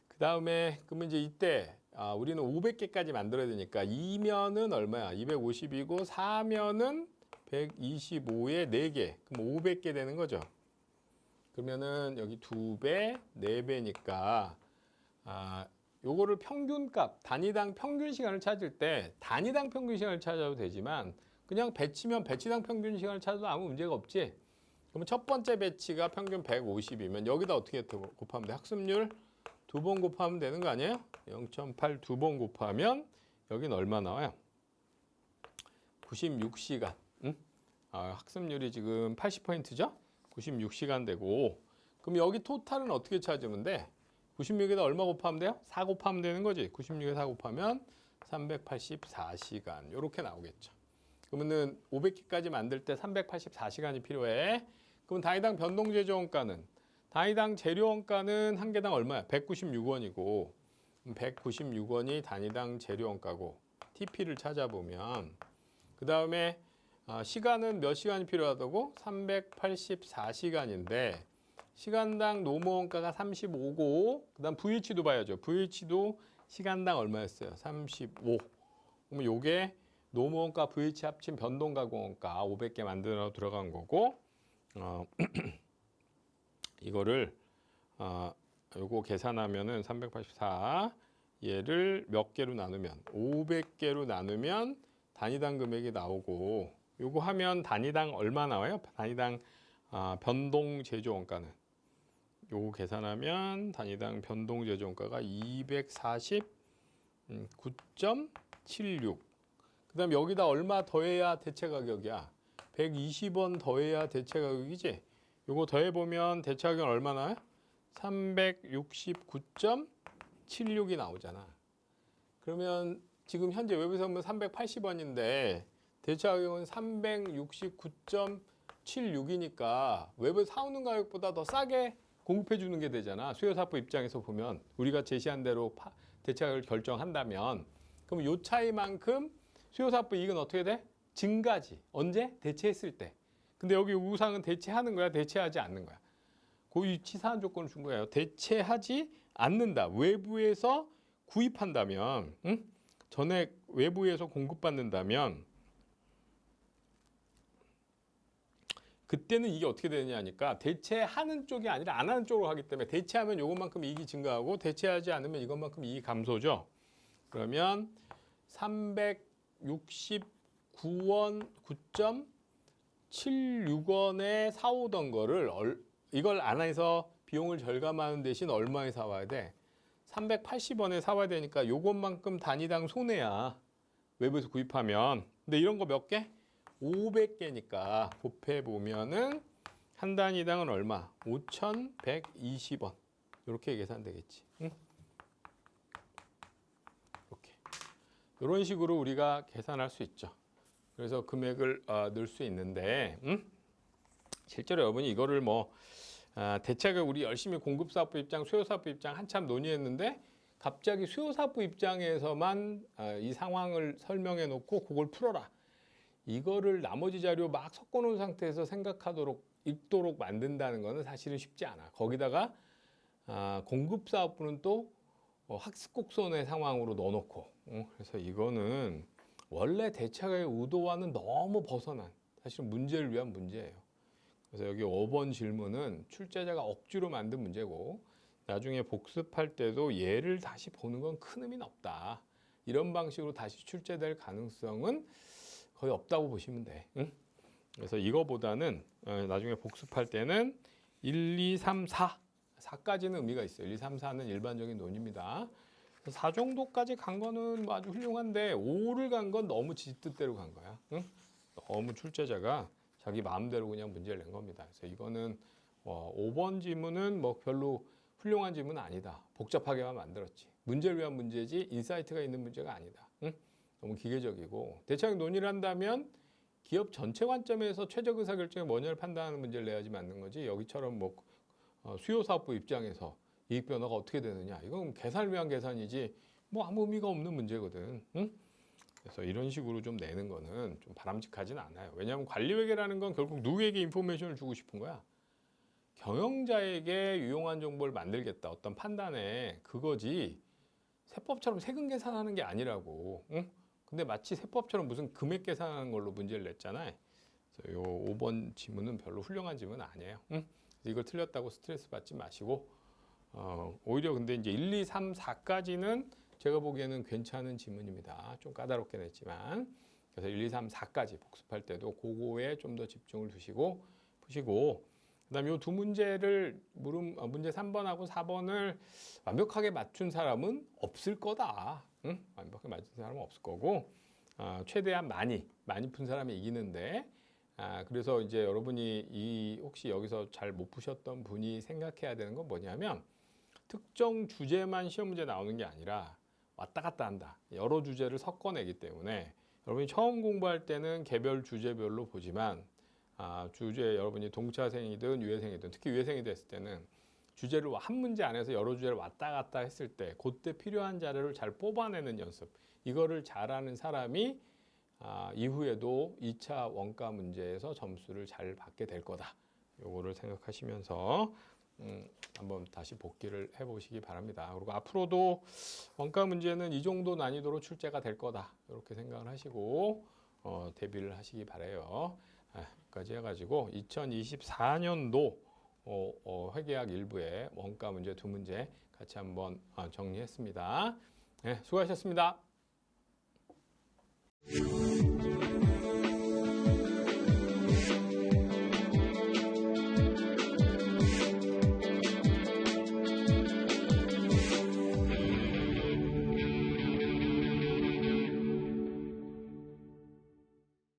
그 다음에 그러면 이제 이때 우리는 500개까지 만들어야 되니까 2면은 얼마야? 250이고 4면은 125에 4개. 그럼 500개 되는 거죠. 그러면은 여기 2배, 4배니까 요거를 평균값, 단위당 평균 시간을 찾을 때 단위당 평균 시간을 찾아도 되지만 그냥 배치면 배치당 평균 시간을 찾아도 아무 문제가 없지. 그러면 첫 번째 배치가 평균 150이면 여기다 어떻게 곱하면 돼? 학습률 2번 곱하면 되는 거 아니에요? 0.8 2번 곱하면 여긴 얼마 나와요? 96시간. 응? 학습률이 지금 80%죠? 96시간 되고 그럼 여기 토탈은 어떻게 찾으면 돼? 96에다 얼마 곱하면 돼요? 4 곱하면 되는 거지. 96에 4 곱하면 384시간 이렇게 나오겠죠. 그러면은 500개까지 만들 때 384시간이 필요해. 그럼 단위당 변동재료원가는 단위당 재료원가는 한 개당 얼마야? 196원이고 196원이 단위당 재료원가고 TP를 찾아보면 그 다음에 시간은 몇 시간이 필요하다고? 384시간인데 시간당 노무원가가 35고 그 다음 VH도 봐야죠. VH도 시간당 얼마였어요? 35. 그러면 요게 노무원가 VH 합친 변동가공원가 500개 만들어 들어간 거고 이거를 요거 계산하면은 384 얘를 몇 개로 나누면 500개로 나누면 단위당 금액이 나오고 요거 하면 단위당 얼마 나와요? 단위당 변동 제조 원가는 요거 계산하면 단위당 변동 제조 원가가 249.76. 그다음 여기다 얼마 더해야 대체 가격이야? 120원 더해야 대체 가격이지? 요거 더해 보면 대체 가격은 얼마 나와요? 369.76이 나오잖아. 그러면 지금 현재 외부에서 보면 380원인데 대체 가격은 369.76이니까 외부에서 사오는 가격보다 더 싸게 공급해 주는 게 되잖아. 수요사업 입장에서 보면 우리가 제시한 대로 대체 가격을 결정한다면 그럼 요 차이만큼 수요사업 이익은 어떻게 돼? 증가지. 언제? 대체했을 때. 근데 여기 우상은 대체하는 거야? 대체하지 않는 거야? 그 치사한 조건을 준 거예요. 대체하지 않는다. 외부에서 구입한다면 전액 외부에서 공급받는다면 그때는 이게 어떻게 되느냐니까 대체하는 쪽이 아니라 안 하는 쪽으로 가기 때문에 대체하면 이것만큼 이익이 증가하고 대체하지 않으면 이것만큼 이익이 감소죠. 그러면 369원 9.76원에 사오던 거를 이걸 안 해서 비용을 절감하는 대신 얼마에 사와야 돼? 380원에 사와야 되니까 요것만큼 단위당 손해야. 외부에서 구입하면. 근데 이런 거 몇 개? 500개니까 곱해보면은 한 단위당은 얼마? 5,120원. 이렇게 계산되겠지. 응? 이렇게. 이런 식으로 우리가 계산할 수 있죠. 그래서 금액을 넣을 수 있는데 실제로 여러분이 이거를 대체가 우리 열심히 공급사업부 입장, 수요사업부 입장 한참 논의했는데 갑자기 수요사업부 입장에서만 이 상황을 설명해 놓고 그걸 풀어라. 이거를 나머지 자료 막 섞어놓은 상태에서 생각하도록 읽도록 만든다는 거는 사실은 쉽지 않아. 거기다가 공급사업부는 또 학습곡선의 상황으로 넣어놓고 그래서 이거는 원래 대체가의 의도와는 너무 벗어난 사실은 문제를 위한 문제예요. 그래서 여기 5번 질문은 출제자가 억지로 만든 문제고 나중에 복습할 때도 얘를 다시 보는 건 큰 의미는 없다. 이런 방식으로 다시 출제될 가능성은 거의 없다고 보시면 돼. 응? 그래서 이거보다는 나중에 복습할 때는 1, 2, 3, 4 4까지는 의미가 있어요. 1, 2, 3, 4는 일반적인 논입니다. 4 정도까지 간 거는 아주 훌륭한데 5를 간 건 너무 지 뜻대로 간 거야. 응? 너무 출제자가 자기 마음대로 그냥 문제를 낸 겁니다. 그래서 이거는 5번 지문은 별로 훌륭한 지문은 아니다. 복잡하게만 만들었지. 문제를 위한 문제지 인사이트가 있는 문제가 아니다. 응? 너무 기계적이고 대체적 논의를 한다면 기업 전체 관점에서 최적 의사결정이 뭐냐를 판단하는 문제를 내야지 맞는 거지. 여기처럼 수요사업부 입장에서 이익 변화가 어떻게 되느냐. 이건 계산을 위한 계산이지 아무 의미가 없는 문제거든. 응? 그래서 이런 식으로 좀 내는 거는 좀 바람직하진 않아요. 왜냐하면 관리회계라는 건 결국 누구에게 인포메이션을 주고 싶은 거야? 경영자에게 유용한 정보를 만들겠다. 어떤 판단에 그거지. 세법처럼 세금 계산하는 게 아니라고. 응? 근데 마치 세법처럼 무슨 금액 계산하는 걸로 문제를 냈잖아요. 그래서 요 5번 지문은 별로 훌륭한 지문 아니에요. 응? 이걸 틀렸다고 스트레스 받지 마시고 오히려 근데 이제 1, 2, 3, 4까지는 제가 보기에는 괜찮은 지문입니다. 좀 까다롭게 냈지만 그래서 1, 2, 3, 4까지 복습할 때도 그거에 좀 더 집중을 두시고 푸시고 그다음에 이 두 문제를 문제 3번하고 4번을 완벽하게 맞춘 사람은 없을 거다. 응? 완벽하게 맞춘 사람은 없을 거고 최대한 많이 푼 사람이 이기는데 그래서 이제 여러분이 혹시 여기서 잘 못 푸셨던 분이 생각해야 되는 건 뭐냐면 특정 주제만 시험 문제 나오는 게 아니라 왔다 갔다 한다. 여러 주제를 섞어내기 때문에 여러분이 처음 공부할 때는 개별 주제별로 보지만 주제 여러분이 동차생이든 유해생이든 특히 유해생이 됐을 때는 주제를 한 문제 안에서 여러 주제를 왔다 갔다 했을 때 그때 필요한 자료를 잘 뽑아내는 연습 이거를 잘하는 사람이 이후에도 2차 원가 문제에서 점수를 잘 받게 될 거다. 요거를 생각하시면서 한번 다시 복기를 해보시기 바랍니다. 그리고 앞으로도 원가 문제는 이 정도 난이도로 출제가 될 거다. 이렇게 생각을 하시고 대비를 하시기 바라요. 여기까지 해가지고 2024년도 회계학 1부의 원가 문제 2문제 같이 한번 정리했습니다. 네, 수고하셨습니다.